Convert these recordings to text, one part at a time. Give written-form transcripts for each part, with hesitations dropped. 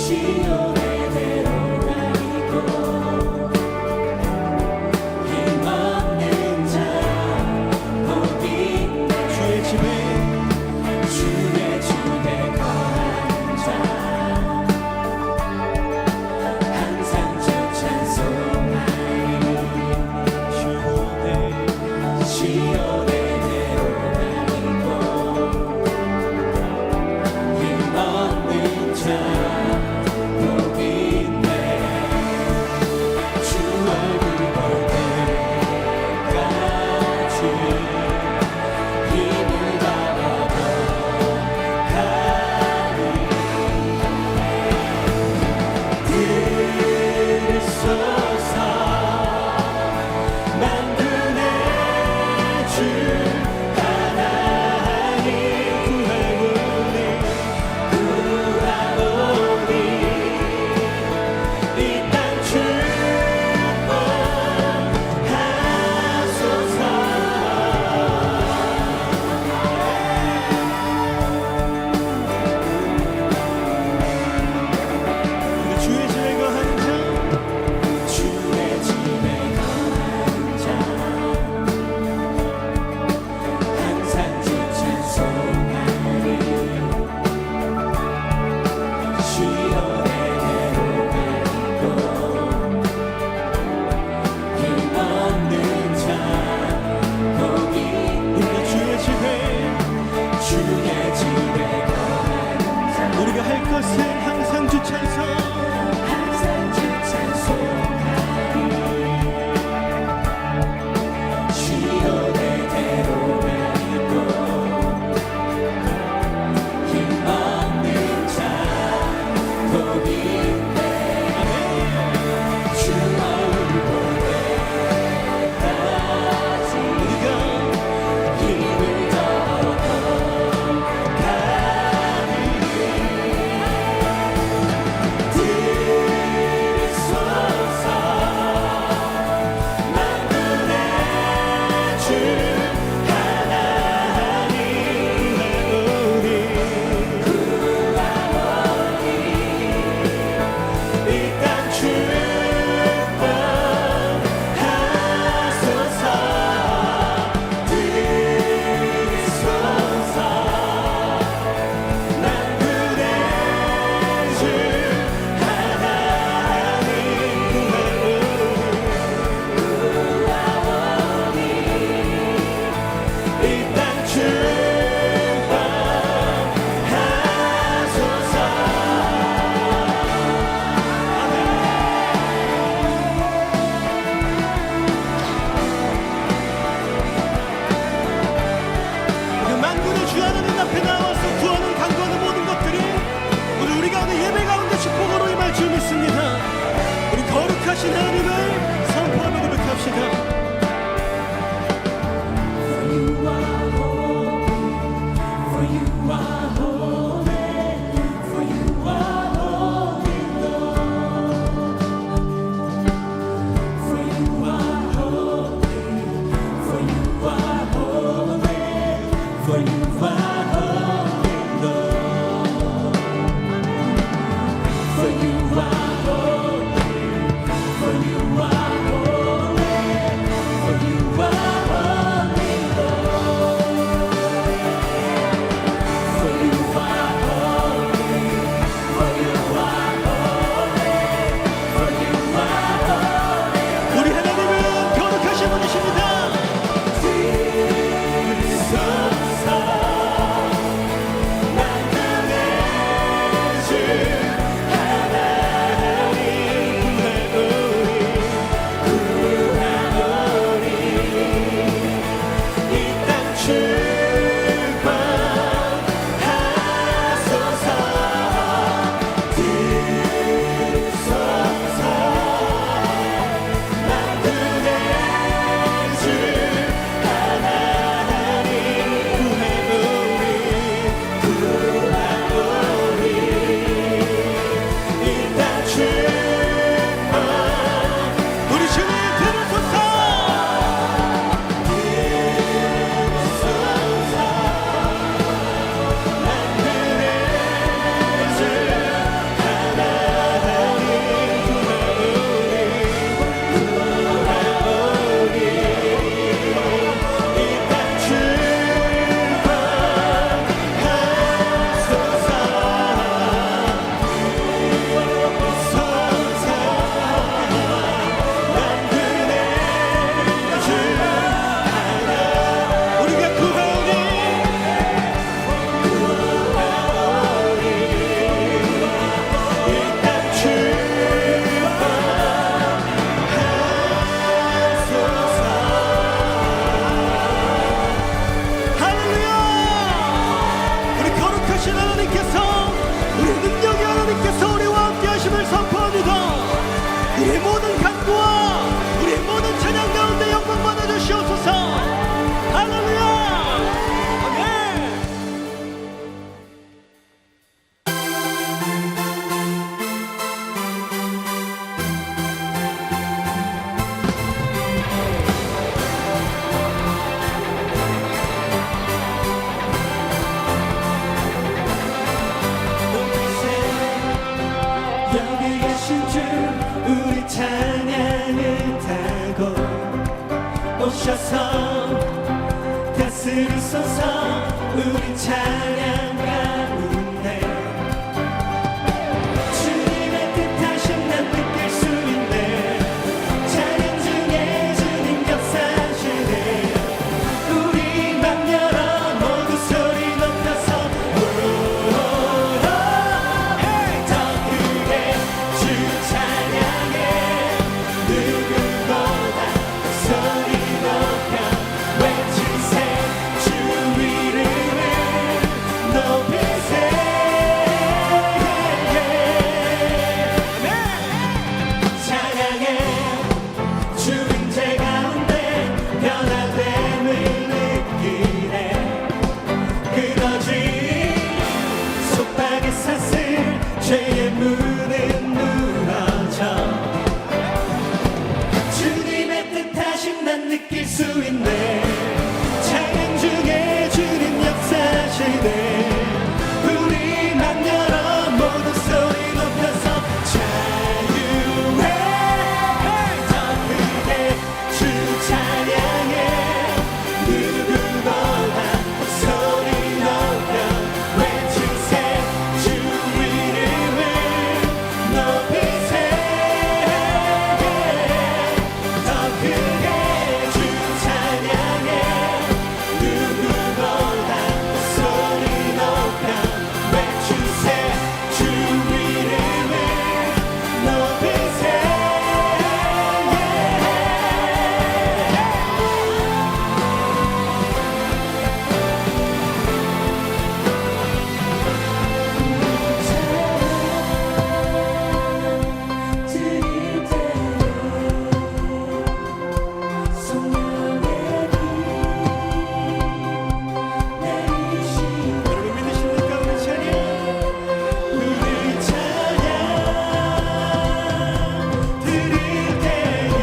하신 하나님을 선포하며 고백합시다. 오셔서 다스리소서. 우리 찬양 가운데 주님의 뜻하심 난 느낄 수 있네. 찬양 중에 주님 역사하시네. 우리 맘 열어 모두 소리 높여서 더 크게 주 찬양해. 누구보다 소리 높여 외치세. 주 이름을 높이세. 찬양해. 주 임재 가운데 변화됨을 느끼네. 끊어진 속박의 사슬 죄의 문은 무너져. 주님의 뜻하심 난 느낄 수 있네. 찬양 중에 주님 역사하시네. 우리 맘 열어 모두 소리 높여서 자유해. 더 크게 주 찬양해. 누구보다 소리 높여 외치세. 주 이름을 높이세. 더 크게 주 찬양해. 누구보다 소리 높여 외치세. 주 이름을 높이세. 드릴 때에 성령의 비 내리시네. 여러분 믿으십니까? 우리 찬양 드릴 때에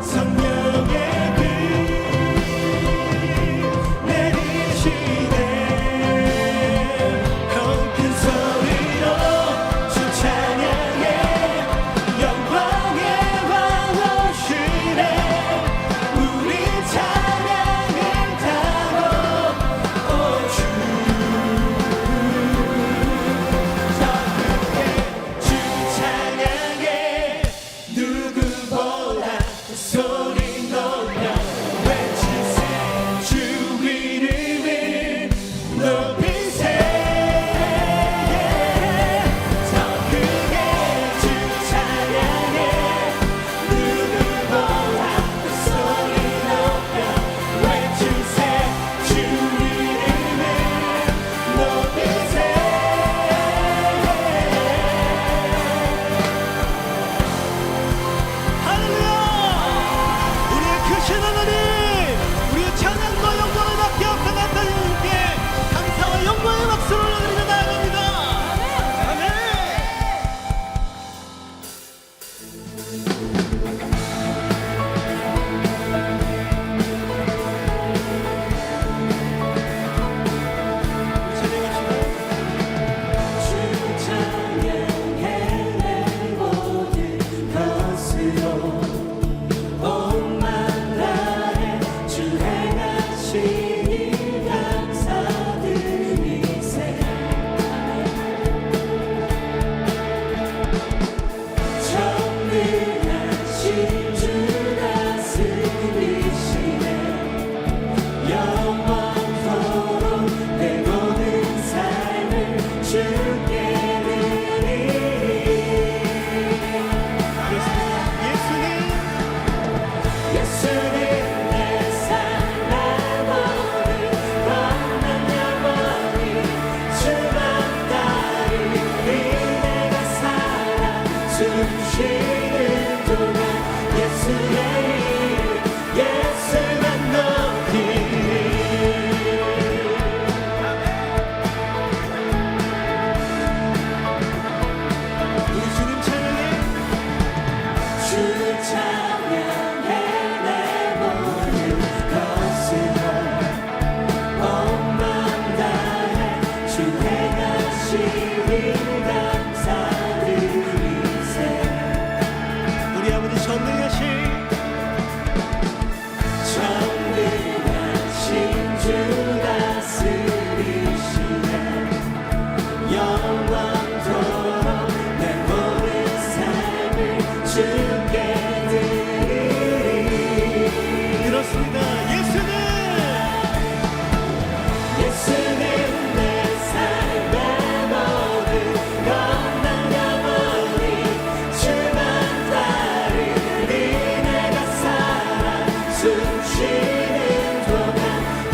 성령의 비 내리시네. 큰 소리로 주 찬양해. 영광의 왕 오시네. 우리 찬양을 타고 오주. 더 크게 주 찬양해. 누구보다 소리 높여 외치세. 주 이름을 높이세. 더 크게 주 찬양해. 누구보다 소리 높여 외치세. 주 이름을 높이세. 할렐루야! 우리의 크신 하나님, 우리의 찬양과 영광을 받게 합당한 주님께 감사와 영광의 박수를 올리며 나아갑니다. 아멘. 주 찬양해. 내 모든 것으로 온 맘 다해 주 행하신 일 감사드리세. 전능하신 주 다스리시네. 영원토록 내 모든 삶을 주께 드리리. 예수님 내 삶의 모든 것 영원히 주만 따르리. 내가 살아 숨쉬는 동안 예수의 이름 예수만 높이리. 우리 주님 찬양해. 주 찬양해. 내 모든 것으로 온 맘 다해 주 행하신 일 감사드리세. 우리 아버지 전능하신 영원토록 내 모든 삶을 주께 드리리. 그렇습니다. 예수는 내 삶의 모든 것 날려버리 주만 따르리. 내가 살아 숨쉬는 동안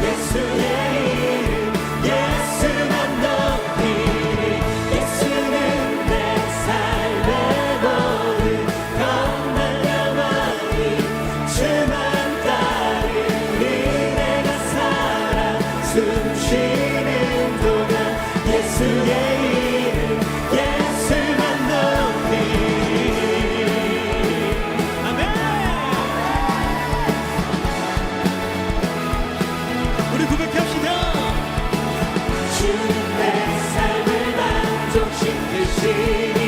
예수의 이름 예수만 높이리. 예수는 내 삶의 모든 것 날려버리 주만 따르리. 내가 살아 숨쉬는 동안 예수의 이름 예수만 높이리. 아멘. 우리 고백합시다. 주는 내 삶을 만족시키시니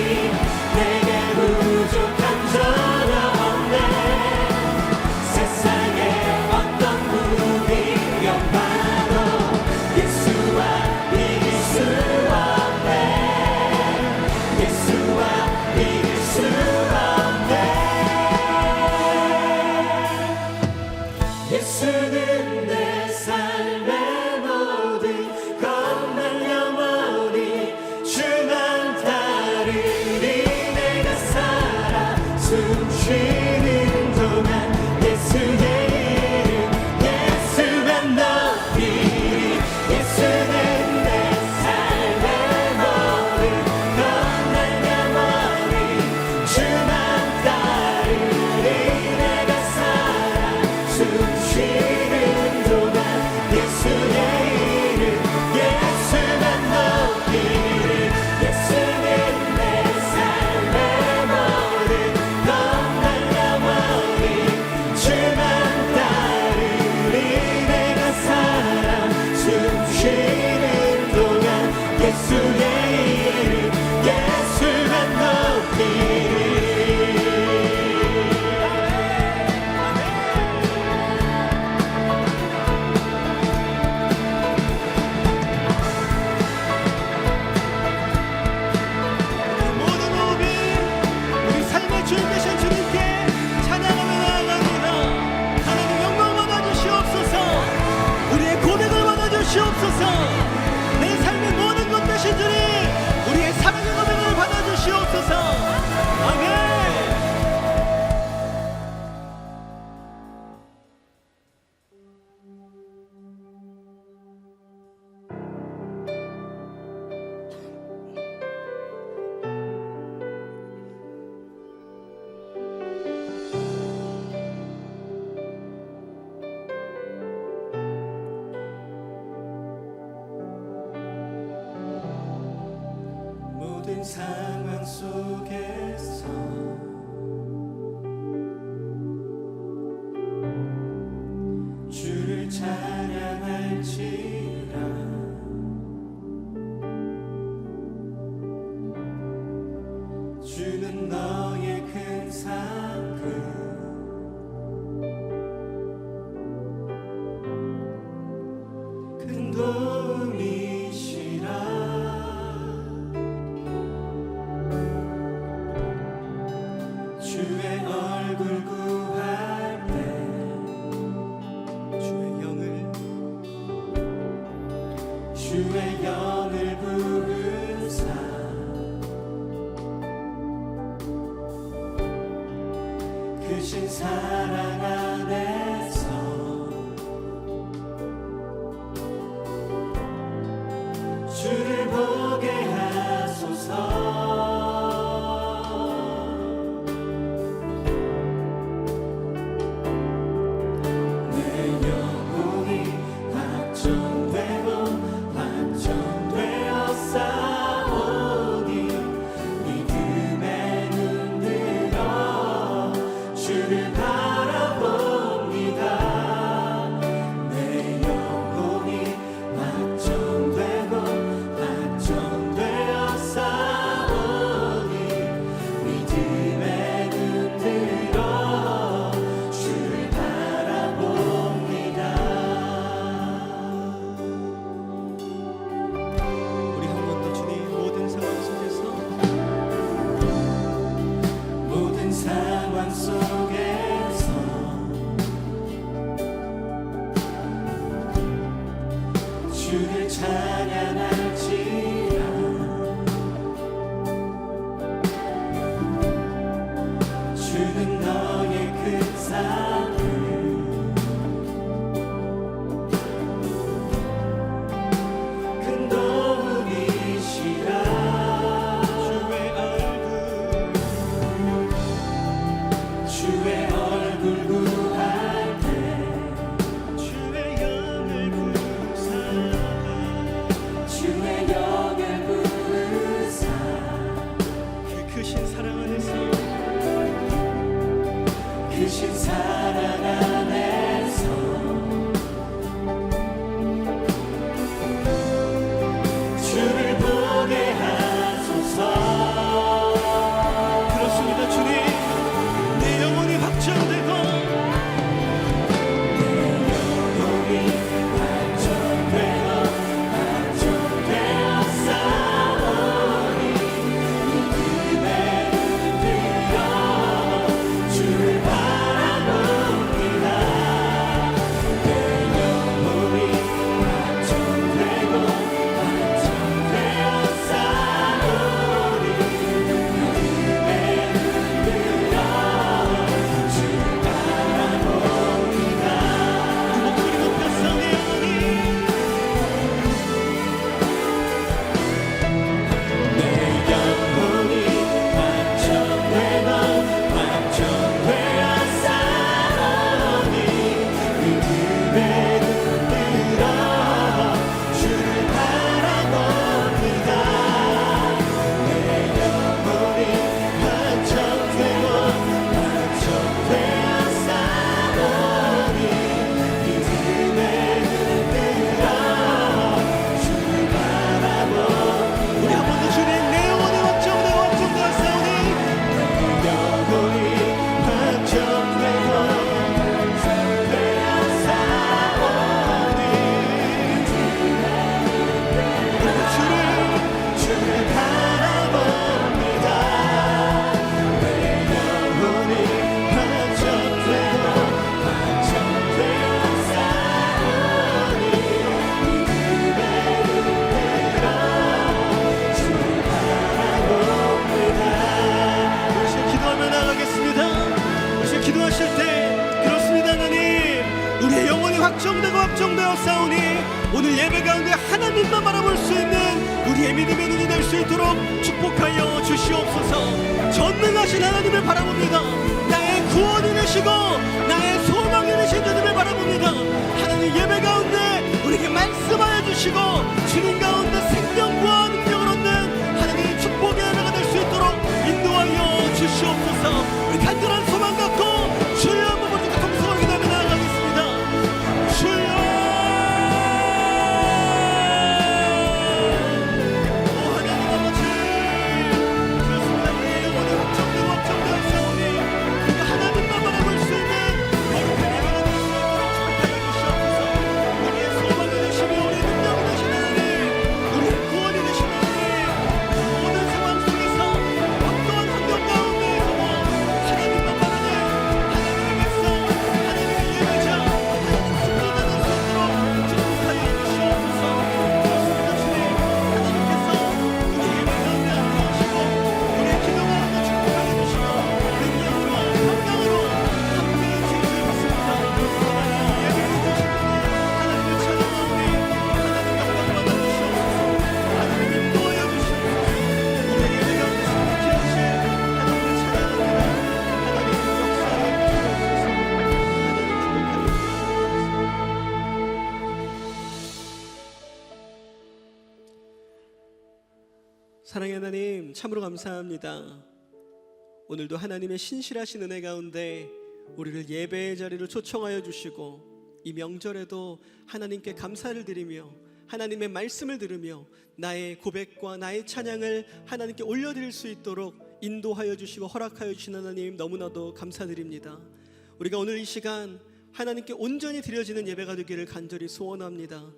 내게 부족한 전혀 없네. 세상에 어떤 무비경 봐도 예수와 이길 수 없네. 예수와 이길 수 없네. 예수는 내 삶의 모든 것 날려버리 주만 따르리. 내가 살아 숨쉬는 동안 예수의 이름 예수만 높이리. 예수는 내 삶의 모든 것 날려버리 주만 따르리. 내가 살아 숨쉬는 동안 예수의 이름 예수만 높이리. 예수는 내 삶의 모든 것 날려버리 주만 따르리. 내가 살아 숨쉬는 동안 예수의 이름 예수만 높이리. 모든 호흡이 우리 삶의 주인 되신 주님께 찬양하며 나아갑니다. 하나님 영광 받아주시옵소서. 우리의 고백을 받아주시옵소서. 내 삶의 모든 것 되신 주님 우리의 사랑의 고백을 받아주시옵소서. 아멘. 모든 상황 속에서 주를 찬양할지라. 주는 너의 큰 상급 큰 도움이시라. 주의 얼굴 구할 때 주의 영을 부으사 크신 사랑 안에서 주를 보게 하소서. 주를 바라보니 오늘 예배 가운데 하나님만 바라볼 수 있는 우리의 믿음의 눈이 될 수 있도록 축복하여 주시옵소서. 전능하신 하나님을 바라봅니다. 나의 구원이 되시고 나의 소망이 되신 주님을 바라봅니다. 하나님 예배 가운데 우리에게 말씀하여 주시고 주님 가운데 생명과 능력을 얻는 하나님의 축복의 하나가 될 수 있도록 인도하여 주시옵소서. 우리 간절한 소망 갖고 주여 한번 먼저 통성을 기도하며 나아가겠습니다. 주여 사랑의 하나님, 참으로 감사합니다. 오늘도 하나님의 신실하신 은혜 가운데 우리를 예배의 자리로 초청하여 주시고 이 명절에도 하나님께 감사를 드리며 하나님의 말씀을 들으며 나의 고백과 나의 찬양을 하나님께 올려드릴 수 있도록 인도하여 주시고 허락하여 주신 하나님 너무나도 감사드립니다. 우리가 오늘 이 시간 하나님께 온전히 드려지는 예배가 되기를 간절히 소원합니다.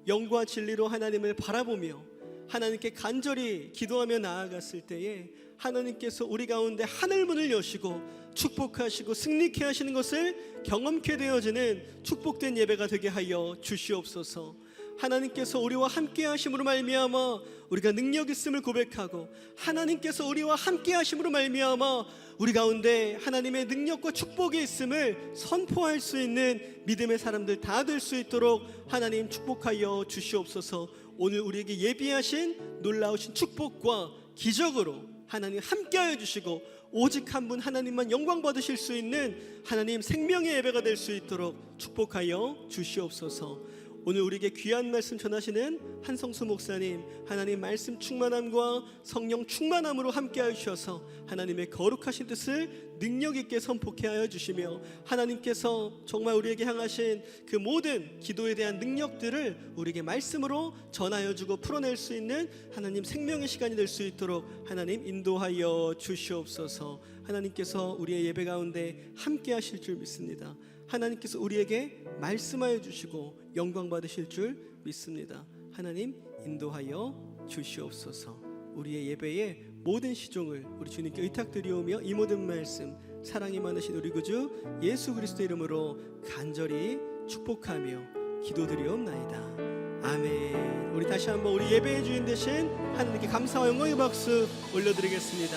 영과 진리로 하나님을 바라보며 하나님께 간절히 기도하며 나아갔을 때에 하나님께서 우리 가운데 하늘문을 여시고 축복하시고 승리케 하시는 것을 경험케 되어지는 축복된 예배가 되게 하여 주시옵소서. 하나님께서 우리와 함께 하심으로 말미암아 우리가 능력 있음을 고백하고 하나님께서 우리와 함께 하심으로 말미암아 우리 가운데 하나님의 능력과 축복이 있음을 선포할 수 있는 믿음의 사람들 다 될 수 있도록 하나님 축복하여 주시옵소서. 오늘 우리에게 예비하신 놀라우신 축복과 기적으로 하나님 함께하여 주시고 오직 한 분 하나님만 영광 받으실 수 있는 하나님 생명의 예배가 될 수 있도록 축복하여 주시옵소서. 오늘 우리에게 귀한 말씀 전하시는 한성수 목사님, 하나님 말씀 충만함과 성령 충만함으로 함께하여 주셔서 하나님의 거룩하신 뜻을 능력 있게 선포케 하여 주시며 하나님께서 정말 우리에게 향하신 그 모든 기도에 대한 능력들을 우리에게 말씀으로 전하여 주고 풀어낼 수 있는 하나님 생명의 시간이 될 수 있도록 하나님 인도하여 주시옵소서. 하나님께서 우리의 예배 가운데 함께 하실 줄 믿습니다. 하나님께서 우리에게 말씀하여 주시고 영광 받으실 줄 믿습니다. 하나님 인도하여 주시옵소서. 우리의 예배의 모든 시종을 우리 주님께 의탁드리오며 이 모든 말씀 사랑이 많으신 우리 구주 예수 그리스도 이름으로 간절히 축복하며 기도드리옵나이다. 아멘. 우리 다시 한번 우리 예배의 주인 되신 하나님께 감사와 영광의 박수 올려드리겠습니다.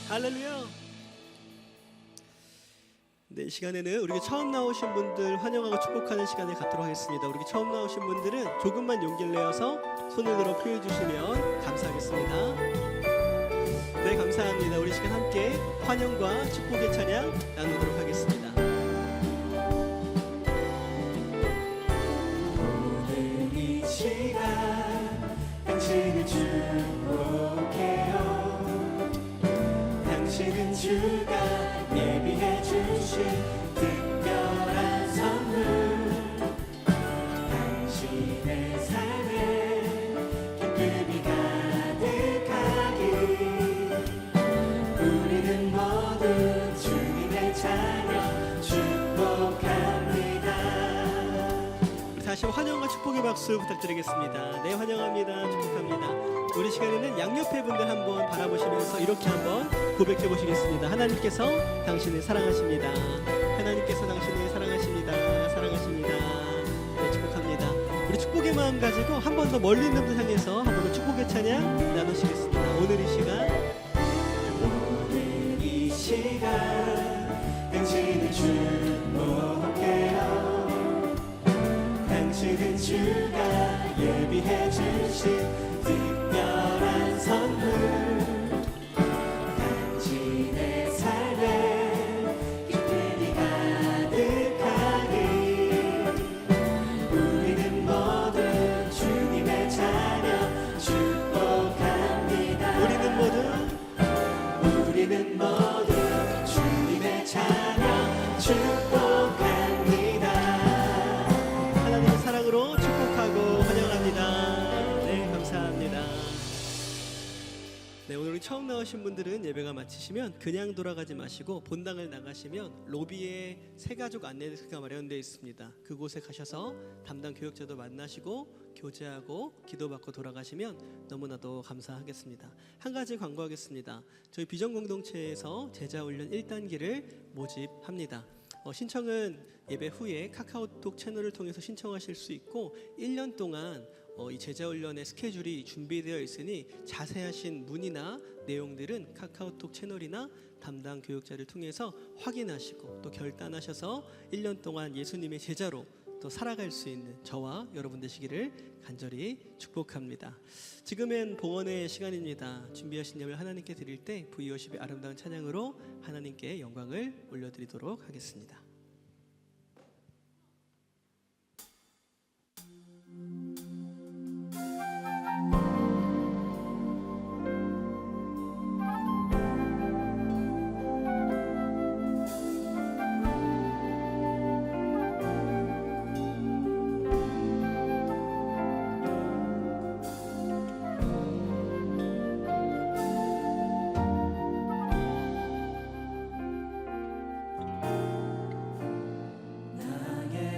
할렐루야. 네, 이 시간에는 우리가 처음 나오신 분들 환영하고 축복하는 시간을 갖도록 하겠습니다. 우리 처음 나오신 분들은 조금만 용기를 내어서 손을 들어 표해 주시면 감사하겠습니다. 네, 감사합니다. 우리 시간 함께 환영과 축복의 찬양 나누도록 하겠습니다. 오늘 이 시간 당신을 축복해요. 당신은 주가 예비해 주신 특별한 선물, 당신의 삶에 기쁨이 가득하기 우리는 모두 주님의 자녀 축복합니다. 우리 다시 한번 환영과 축복의 박수 부탁드리겠습니다. 네, 환영합니다. 축복합니다. 우리 시간에는 양옆에 분들 한번 바라보시면서 이렇게 한번 고백해 보시겠습니다. 하나님께서 당신을 사랑하십니다. 하나님께서 당신을 사랑하십니다. 사랑하십니다. 네, 축복합니다. 우리 축복의 마음 가지고 한 번 더 멀리 있는 분 향해서 한 번 더 축복의 찬양 나누시겠습니다. 오늘 이 시간 당신을 축복해요. 당신은 주가 네, 오늘 처음 나오신 분들은 예배가 마치시면 그냥 돌아가지 마시고 본당을 나가시면 로비에 새가족 안내데스크가 마련되어 있습니다. 그곳에 가셔서 담당 교역자도 만나시고 교제하고 기도받고 돌아가시면 너무나도 감사하겠습니다. 한 가지 광고하겠습니다. 저희 비전공동체에서 제자훈련 1단계를 모집합니다. 신청은 예배 후에 카카오톡 채널을 통해서 신청하실 수 있고 1년 동안 이 제자훈련의 스케줄이 준비되어 있으니 자세하신 문의나 내용들은 카카오톡 채널이나 담당 교육자를 통해서 확인하시고 또 결단하셔서 1년 동안 예수님의 제자로 또 살아갈 수 있는 저와 여러분 되시기를 간절히 축복합니다. 지금은 봉헌의 시간입니다. 준비하신 예물 하나님께 드릴 때 V50의 아름다운 찬양으로 하나님께 영광을 올려드리도록 하겠습니다.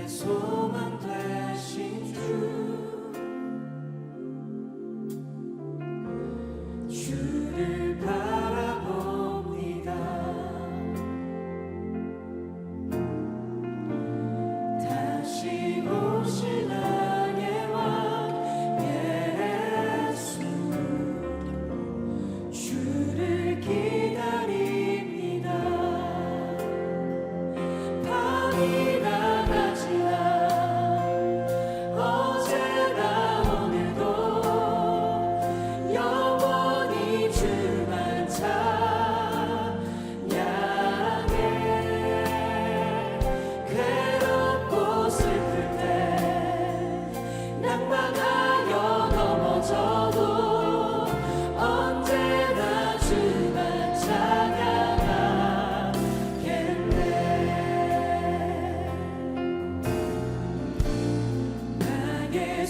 소망 되신 주를 바라봅니다. 다시 오실 나의 왕 예수 주를 기다립니다. 밤이나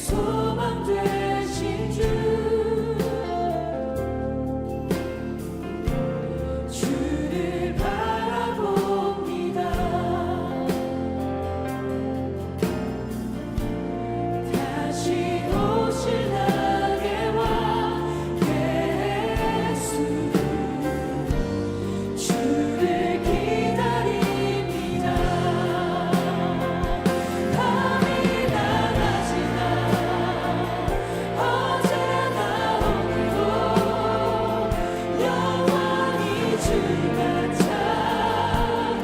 소망 되신 주를 바라봅니다. 다시 오실 나의 왕 예수 주를 기다립니다. 밤이 나가지나 어제나 오늘도 영원히 주만 찬양해. 괴롭고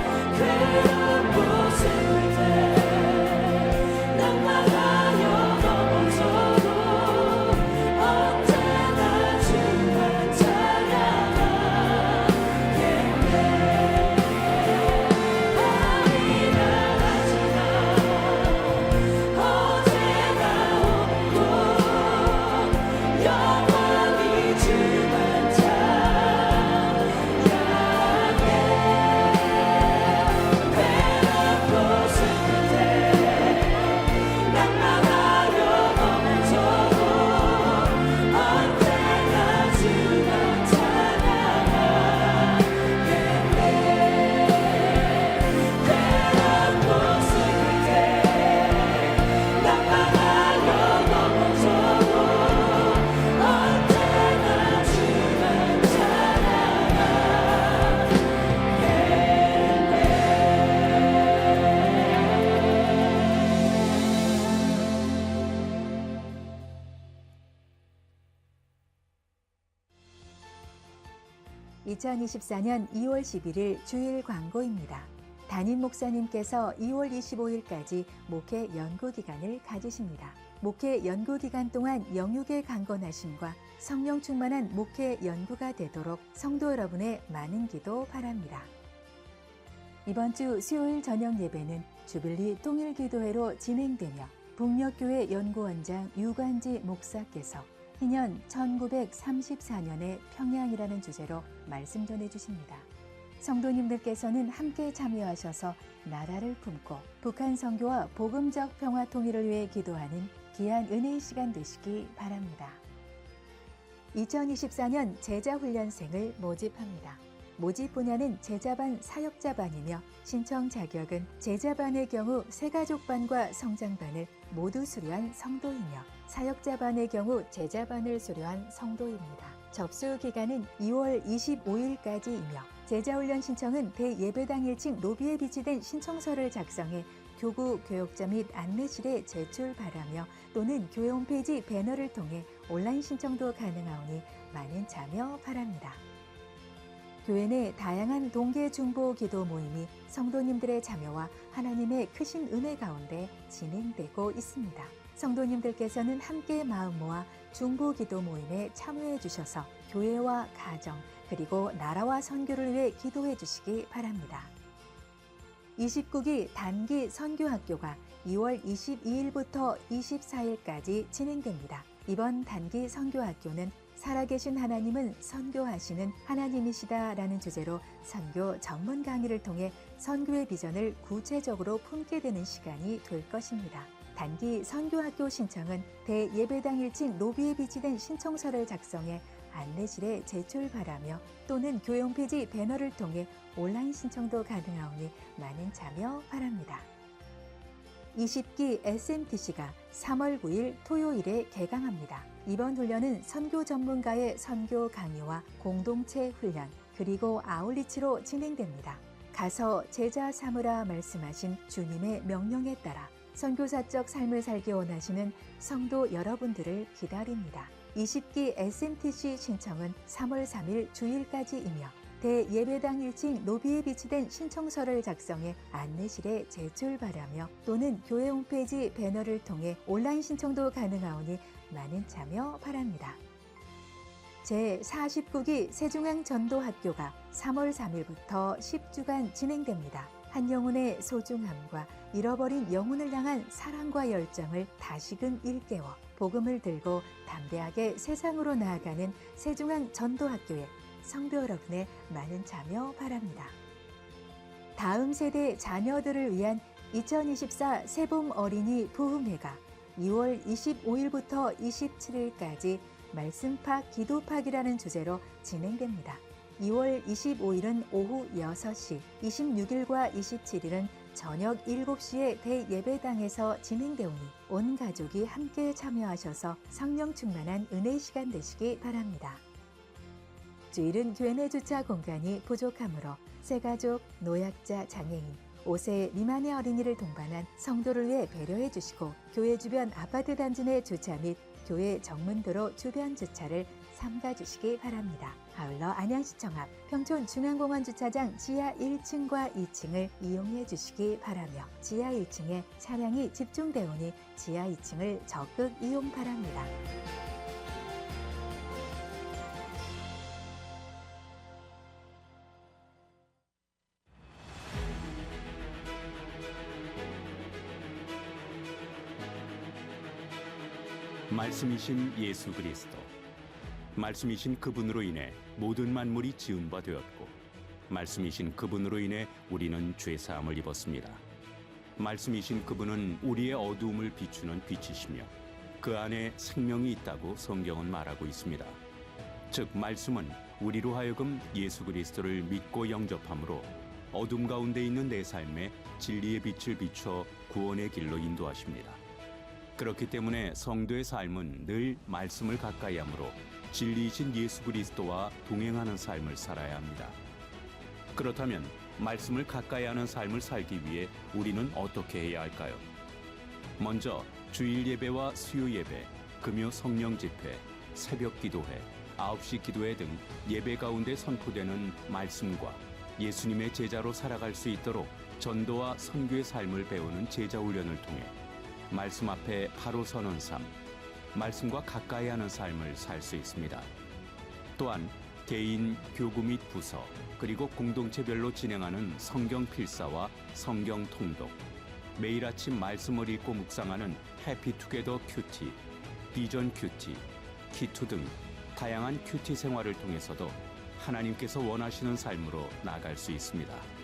슬플 때 낙망하여 넘어져도 언제나 주만 찬양하겠네. 밤이 나가지나 어제나 오늘도 영원히 주만 찬양해. 괴롭고 슬플 때 낙망하여 넘어져도 언제나 주만 찬양하겠네. 괴롭고 슬플 때 낙망하여 넘어져도 언제나 주만 찬양하겠네. 2024년 2월 11일 주일 광고입니다. 담임 목사님께서 2월 25일까지 목회 연구 기간을 가지십니다. 목회 연구 기간 동안 영육의 강건하심과 성령 충만한 목회 연구가 되도록 성도 여러분의 많은 기도 바랍니다. 이번 주 수요일 저녁 예배는 주빌리 통일기도회로 진행되며 북녘교회 연구원장 유관지 목사께서 희년 1934년의 평양이라는 주제로 말씀 전해주십니다. 성도님들께서는 함께 참여하셔서 나라를 품고 북한 선교와 복음적 평화 통일을 위해 기도하는 귀한 은혜의 시간 되시기 바랍니다. 2024년 제자훈련생을 모집합니다. 모집 분야는 제자반 사역자반이며 신청 자격은 제자반의 경우 새가족반과 성장반을 모두 수료한 성도이며 사역자반의 경우 제자반을 수료한 성도입니다. 접수 기간은 2월 25일까지이며 제자훈련 신청은 대예배당 1층 로비에 비치된 신청서를 작성해 교구 교역자 및 안내실에 제출 바라며 또는 교회 홈페이지 배너를 통해 온라인 신청도 가능하오니 많은 참여 바랍니다. 교회 내 다양한 동계 중보 기도 모임이 성도님들의 참여와 하나님의 크신 은혜 가운데 진행되고 있습니다. 성도님들께서는 함께 마음 모아 중보 기도 모임에 참여해 주셔서 교회와 가정 그리고 나라와 선교를 위해 기도해 주시기 바랍니다. 29기 단기 선교학교가 2월 22일부터 24일까지 진행됩니다. 이번 단기 선교학교는 살아계신 하나님은 선교하시는 하나님이시다라는 주제로 선교 전문 강의를 통해 선교의 비전을 구체적으로 품게 되는 시간이 될 것입니다. 단기 선교학교 신청은 대예배당 1층 로비에 비치된 신청서를 작성해 안내실에 제출 바라며 또는 교회 홈페이지 배너를 통해 온라인 신청도 가능하오니 많은 참여 바랍니다. 20기 SMTC가 3월 9일 토요일에 개강합니다. 이번 훈련은 선교 전문가의 선교 강의와 공동체 훈련 그리고 아울리치로 진행됩니다. 가서 제자 삼으라 말씀하신 주님의 명령에 따라 선교사적 삶을 살기 원하시는 성도 여러분들을 기다립니다. 20기 SMTC 신청은 3월 3일 주일까지이며 대예배당 1층 로비에 비치된 신청서를 작성해 안내실에 제출 바라며 또는 교회 홈페이지 배너를 통해 온라인 신청도 가능하오니 많은 참여 바랍니다. 제49기 세중앙 전도학교가 3월 3일부터 10주간 진행됩니다. 한 영혼의 소중함과 잃어버린 영혼을 향한 사랑과 열정을 다시금 일깨워 복음을 들고 담대하게 세상으로 나아가는 세중앙 전도학교에 성도 여러분의 많은 참여 바랍니다. 다음 세대 자녀들을 위한 2024 새봄 어린이 부흥회가 2월 25일부터 27일까지 말씀팍 기도팍이라는 주제로 진행됩니다. 2월 25일은 오후 6시, 26일과 27일은 저녁 7시에 대예배당에서 진행되오니 온 가족이 함께 참여하셔서 성령 충만한 은혜의 시간 되시기 바랍니다. 주일은 교회 내 주차 공간이 부족하므로 새가족, 노약자, 장애인, 5세 미만의 어린이를 동반한 성도를 위해 배려해 주시고 교회 주변 아파트 단지 내 주차 및 교회 정문도로 주변 주차를 삼가 주시기 바랍니다. 아울러 안양시청 앞 평촌중앙공원 주차장 지하 1층과 2층을 이용해 주시기 바라며 지하 1층에 차량이 집중되오니 지하 2층을 적극 이용 바랍니다. 말씀이신 예수 그리스도, 말씀이신 그분으로 인해 모든 만물이 지은 바 되었고 말씀이신 그분으로 인해 우리는 죄사함을 입었습니다. 말씀이신 그분은 우리의 어두움을 비추는 빛이시며 그 안에 생명이 있다고 성경은 말하고 있습니다. 즉 말씀은 우리로 하여금 예수 그리스도를 믿고 영접함으로 어둠 가운데 있는 내 삶에 진리의 빛을 비춰 구원의 길로 인도하십니다. 그렇기 때문에 성도의 삶은 늘 말씀을 가까이 함으로 진리이신 예수 그리스도와 동행하는 삶을 살아야 합니다. 그렇다면 말씀을 가까이 하는 삶을 살기 위해 우리는 어떻게 해야 할까요? 먼저 주일 예배와 수요 예배, 금요 성령 집회, 새벽 기도회, 9시 기도회 등 예배 가운데 선포되는 말씀과 예수님의 제자로 살아갈 수 있도록 전도와 선교의 삶을 배우는 제자 훈련을 통해 말씀 앞에 바로 서는 삶, 말씀과 가까이 하는 삶을 살 수 있습니다. 또한 개인, 교구 및 부서, 그리고 공동체별로 진행하는 성경 필사와 성경 통독, 매일 아침 말씀을 읽고 묵상하는 해피투게더 큐티, 비전 큐티, 키투 등 다양한 큐티 생활을 통해서도 하나님께서 원하시는 삶으로 나아갈 수 있습니다.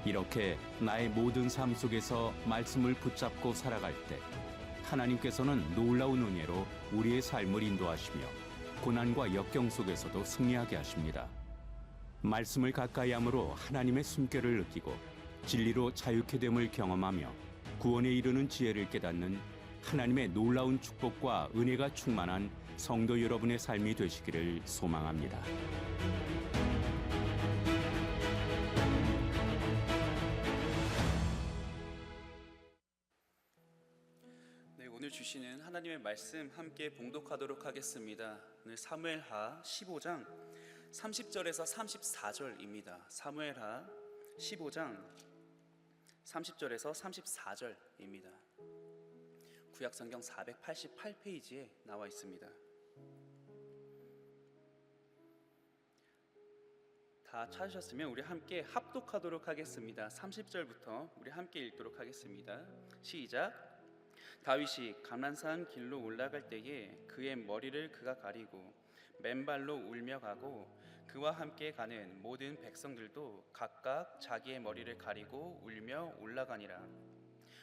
이렇게 나의 모든 삶 속에서 말씀을 붙잡고 살아갈 때 하나님께서는 놀라운 은혜로 우리의 삶을 인도하시며 고난과 역경 속에서도 승리하게 하십니다. 말씀을 가까이 함으로 하나님의 숨결을 느끼고 진리로 자유케 됨을 경험하며 구원에 이르는 지혜를 깨닫는 하나님의 놀라운 축복과 은혜가 충만한 성도 여러분의 삶이 되시기를 소망합니다. 네, 오늘 주시는 하나님의 말씀 함께 봉독하도록 하겠습니다. 오늘 사무엘하 15장 30절에서 34절입니다. 사무엘하 15장 30절에서 34절입니다. 구약성경 488페이지에 나와 있습니다. 다 찾으셨으면 우리 함께 합독하도록 하겠습니다. 30절부터 우리 함께 읽도록 하겠습니다. 시작. 다윗이 감람산 길로 올라갈 때에 그의 머리를 그가 가리고 맨발로 울며 가고 그와 함께 가는 모든 백성들도 각각 자기의 머리를 가리고 울며 올라가니라.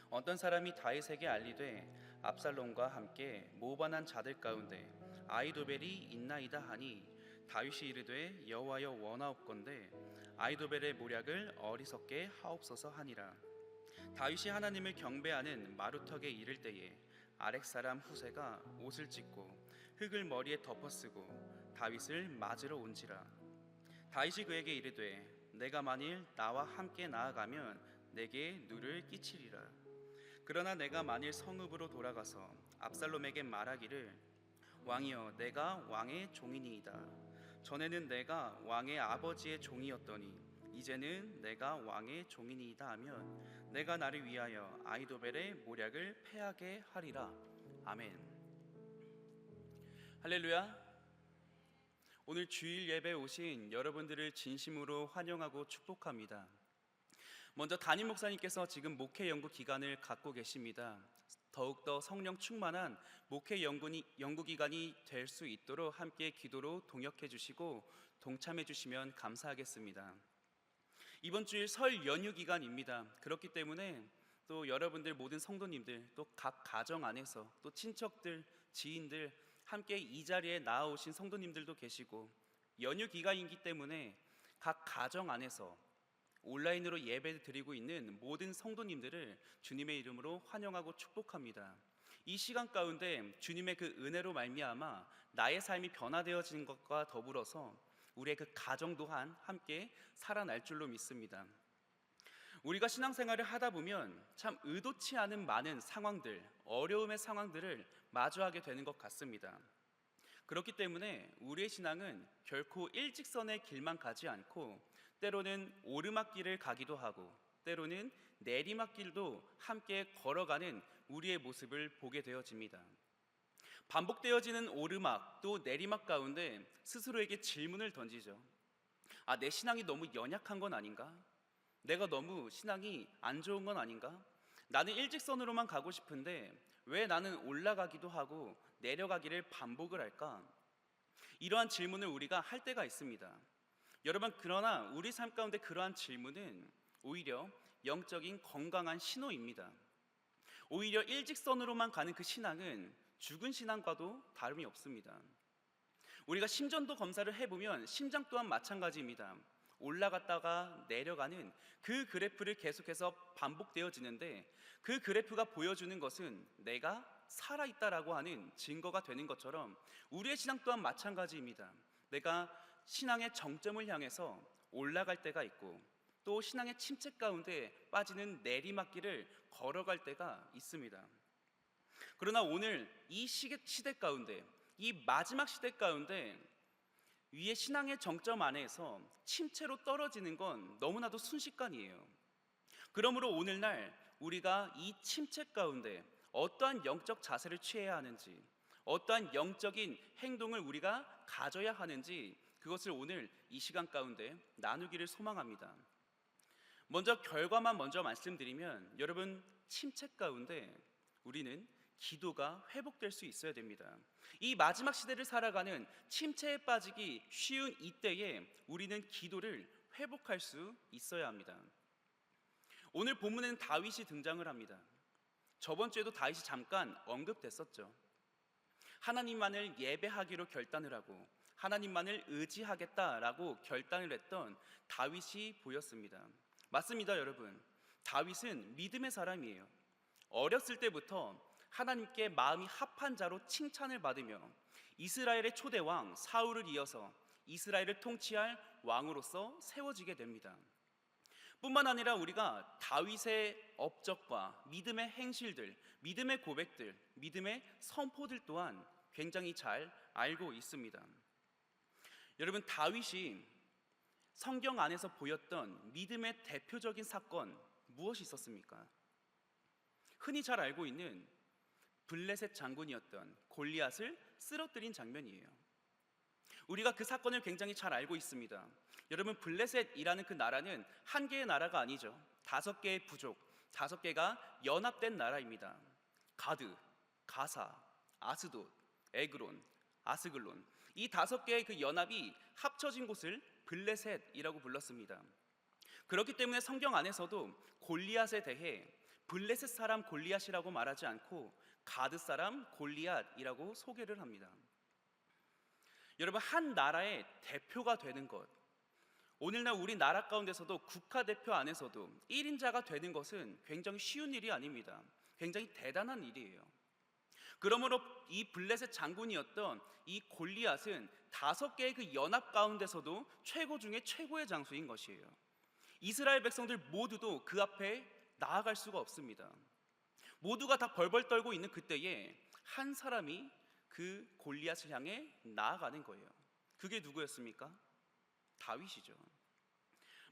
어떤 사람이 다윗에게 알리되 압살롬과 함께 모반한 자들 가운데 아히도벨이 있나이다 하니 다윗이 이르되 여호와여 원하옵건대 아히도벨의 모략을 어리석게 하옵소서 하니라. 다윗이 하나님을 경배하는 마루턱에 이를 때에 아렉 사람 후세가 옷을 찢고 흙을 머리에 덮어쓰고 다윗을 맞으러 온지라. 다윗이 그에게 이르되 내가 만일 나와 함께 나아가면 내게 누를 끼치리라. 그러나 내가 만일 성읍으로 돌아가서 압살롬에게 말하기를 왕이여 내가 왕의 종이니이다. 전에는 내가 왕의 아버지의 종이었더니 이제는 내가 왕의 종이니이다 하면 내가 나를 위하여 아히도벨의 모략을 패하게 하리라. 아멘. 할렐루야. 오늘 주일 예배에 오신 여러분들을 진심으로 환영하고 축복합니다. 먼저 담임 목사님께서 지금 목회 연구 기간을 갖고 계십니다. 더욱더 성령 충만한 목회 연구 기간이 될 수 있도록 함께 기도로 동역해 주시고 동참해 주시면 감사하겠습니다. 이번 주일 설 연휴 기간입니다. 그렇기 때문에 또 여러분들 모든 성도님들 또 각 가정 안에서 또 친척들, 지인들 함께 이 자리에 나아오신 성도님들도 계시고 연휴 기간이기 때문에 각 가정 안에서 온라인으로 예배 드리고 있는 모든 성도님들을 주님의 이름으로 환영하고 축복합니다. 이 시간 가운데 주님의 그 은혜로 말미암아 나의 삶이 변화되어지는 것과 더불어서 우리의 그 가정 또한 함께 살아날 줄로 믿습니다. 우리가 신앙생활을 하다 보면 참 의도치 않은 많은 상황들, 어려움의 상황들을 마주하게 되는 것 같습니다. 그렇기 때문에 우리의 신앙은 결코 일직선의 길만 가지 않고 때로는 오르막길을 가기도 하고 때로는 내리막길도 함께 걸어가는 우리의 모습을 보게 되어집니다. 반복되어지는 오르막 또 내리막 가운데 스스로에게 질문을 던지죠. 내 신앙이 너무 연약한 건 아닌가? 내가 너무 신앙이 안 좋은 건 아닌가? 나는 일직선으로만 가고 싶은데 왜 나는 올라가기도 하고 내려가기를 반복을 할까? 이러한 질문을 우리가 할 때가 있습니다. 여러분, 그러나 우리 삶 가운데 그러한 질문은 오히려 영적인 건강한 신호입니다. 오히려 일직선으로만 가는 그 신앙은 죽은 신앙과도 다름이 없습니다. 우리가 심전도 검사를 해보면 심장 또한 마찬가지입니다. 올라갔다가 내려가는 그 그래프를 계속해서 반복되어지는데 그 그래프가 보여주는 것은 내가 살아있다라고 하는 증거가 되는 것처럼 우리의 신앙 또한 마찬가지입니다. 내가 신앙의 정점을 향해서 올라갈 때가 있고 또 신앙의 침체 가운데 빠지는 내리막길을 걸어갈 때가 있습니다. 그러나 오늘 이 시대 가운데, 이 마지막 시대 가운데 위의 신앙의 정점 안에서 침체로 떨어지는 건 너무나도 순식간이에요. 그러므로 오늘날 우리가 이 침체 가운데 어떠한 영적 자세를 취해야 하는지, 어떠한 영적인 행동을 우리가 가져야 하는지 그것을 오늘 이 시간 가운데 나누기를 소망합니다. 먼저 결과만 먼저 말씀드리면 여러분, 침체 가운데 우리는 기도가 회복될 수 있어야 됩니다. 이 마지막 시대를 살아가는 침체에 빠지기 쉬운 이때에 우리는 기도를 회복할 수 있어야 합니다. 오늘 본문에는 다윗이 등장을 합니다. 저번 주에도 다윗이 잠깐 언급됐었죠. 하나님만을 예배하기로 결단을 하고 하나님만을 의지하겠다라고 결단을 했던 다윗이 보였습니다. 맞습니다, 여러분. 다윗은 믿음의 사람이에요. 어렸을 때부터 하나님께 마음이 합한 자로 칭찬을 받으며 이스라엘의 초대 왕 사울을 이어서 이스라엘을 통치할 왕으로서 세워지게 됩니다. 뿐만 아니라 우리가 다윗의 업적과 믿음의 행실들, 믿음의 고백들, 믿음의 선포들 또한 굉장히 잘 알고 있습니다. 여러분, 다윗이 성경 안에서 보였던 믿음의 대표적인 사건 무엇이 있었습니까? 흔히 잘 알고 있는 블레셋 장군이었던 골리앗을 쓰러뜨린 장면이에요. 우리가 그 사건을 굉장히 잘 알고 있습니다. 여러분, 블레셋이라는 그 나라는 한 개의 나라가 아니죠. 5개의 부족, 5개가 연합된 나라입니다. 가드, 가사, 아스돗, 에그론, 아스글론, 이 5개의 그 연합이 합쳐진 곳을 블레셋이라고 불렀습니다. 그렇기 때문에 성경 안에서도 골리앗에 대해 블레셋 사람 골리앗이라고 말하지 않고 가드 사람 골리앗이라고 소개를 합니다. 여러분, 한 나라의 대표가 되는 것, 오늘날 우리 나라 가운데서도 국가대표 안에서도 1인자가 되는 것은 굉장히 쉬운 일이 아닙니다. 굉장히 대단한 일이에요. 그러므로 이 블레셋 장군이었던 이 골리앗은 5개의 그 연합 가운데서도 최고 중에 최고의 장수인 것이에요. 이스라엘 백성들 모두도 그 앞에 나아갈 수가 없습니다. 모두가 다 벌벌 떨고 있는 그때에 한 사람이 그 골리앗을 향해 나아가는 거예요. 그게 누구였습니까? 다윗이죠.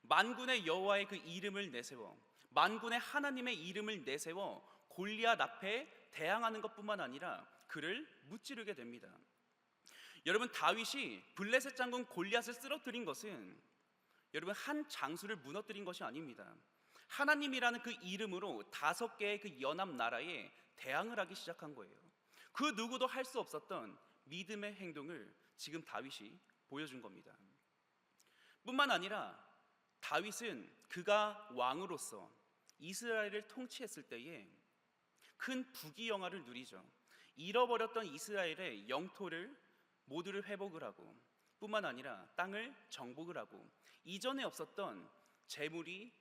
만군의 여호와의 그 이름을 내세워, 만군의 하나님의 이름을 내세워 골리앗 앞에 대항하는 것뿐만 아니라 그를 무찌르게 됩니다. 여러분, 다윗이 블레셋 장군 골리앗을 쓰러뜨린 것은 여러분 한 장수를 무너뜨린 것이 아닙니다. 하나님이라는 그 이름으로 5개의 그 연합 나라에 대항을 하기 시작한 거예요. 그 누구도 할 수 없었던 믿음의 행동을 지금 다윗이 보여준 겁니다. 뿐만 아니라 다윗은 그가 왕으로서 이스라엘을 통치했을 때에 큰 부귀영화를 누리죠. 잃어버렸던 이스라엘의 영토를 모두를 회복을 하고, 뿐만 아니라 땅을 정복을 하고, 이전에 없었던 재물이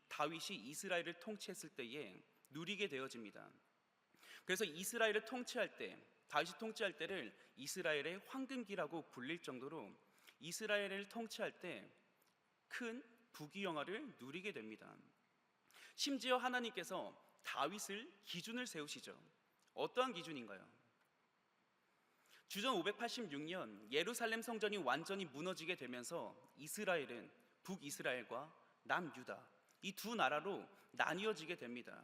다윗이 이스라엘을 통치했을 때에 누리게 되어집니다. 그래서 이스라엘을 통치할 때, 다윗이 통치할 때를 이스라엘의 황금기라고 불릴 정도로 이스라엘을 통치할 때 큰 부귀영화를 누리게 됩니다. 심지어 하나님께서 다윗을 기준을 세우시죠. 어떠한 기준인가요? 주전 586년 예루살렘 성전이 완전히 무너지게 되면서 이스라엘은 북이스라엘과 남유다, 이 두 나라로 나뉘어지게 됩니다.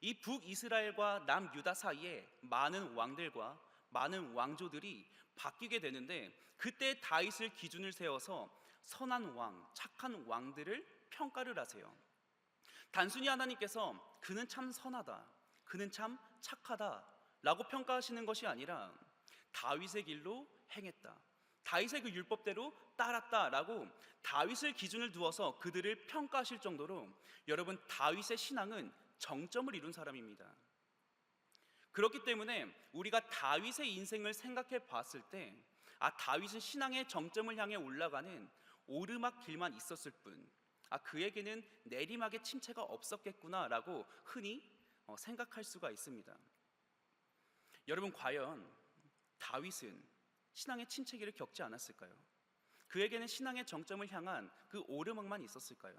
이 북이스라엘과 남유다 사이에 많은 왕들과 많은 왕조들이 바뀌게 되는데, 그때 다윗을 기준을 세워서 선한 왕, 착한 왕들을 평가를 하세요. 단순히 하나님께서 그는 참 선하다, 그는 참 착하다 라고 평가하시는 것이 아니라 다윗의 길로 행했다, 다윗의 그 율법대로 따랐다 라고 다윗을 기준을 두어서 그들을 평가하실 정도로 여러분, 다윗의 신앙은 정점을 이룬 사람입니다. 그렇기 때문에 우리가 다윗의 인생을 생각해 봤을 때, 다윗은 신앙의 정점을 향해 올라가는 오르막 길만 있었을 뿐, 그에게는 내리막의 침체가 없었겠구나라고 흔히 생각할 수가 있습니다. 여러분, 과연 다윗은 신앙의 침체기를 겪지 않았을까요? 그에게는 신앙의 정점을 향한 그 오르막만 있었을까요?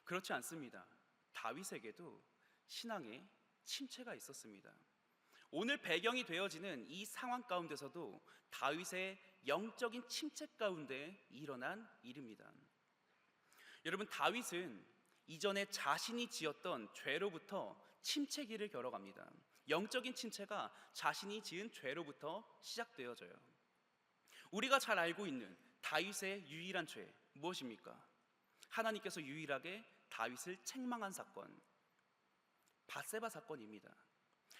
그렇지 않습니다. 다윗에게도 신앙의 침체가 있었습니다. 오늘 배경이 되어지는 이 상황 가운데서도 다윗의 영적인 침체 가운데 일어난 일입니다. 여러분, 다윗은 이전에 자신이 지었던 죄로부터 침체기를 걸어갑니다. 영적인 침체가 자신이 지은 죄로부터 시작되어져요. 우리가 잘 알고 있는 다윗의 유일한 죄 무엇입니까? 하나님께서 유일하게 다윗을 책망한 사건, 밧세바 사건입니다.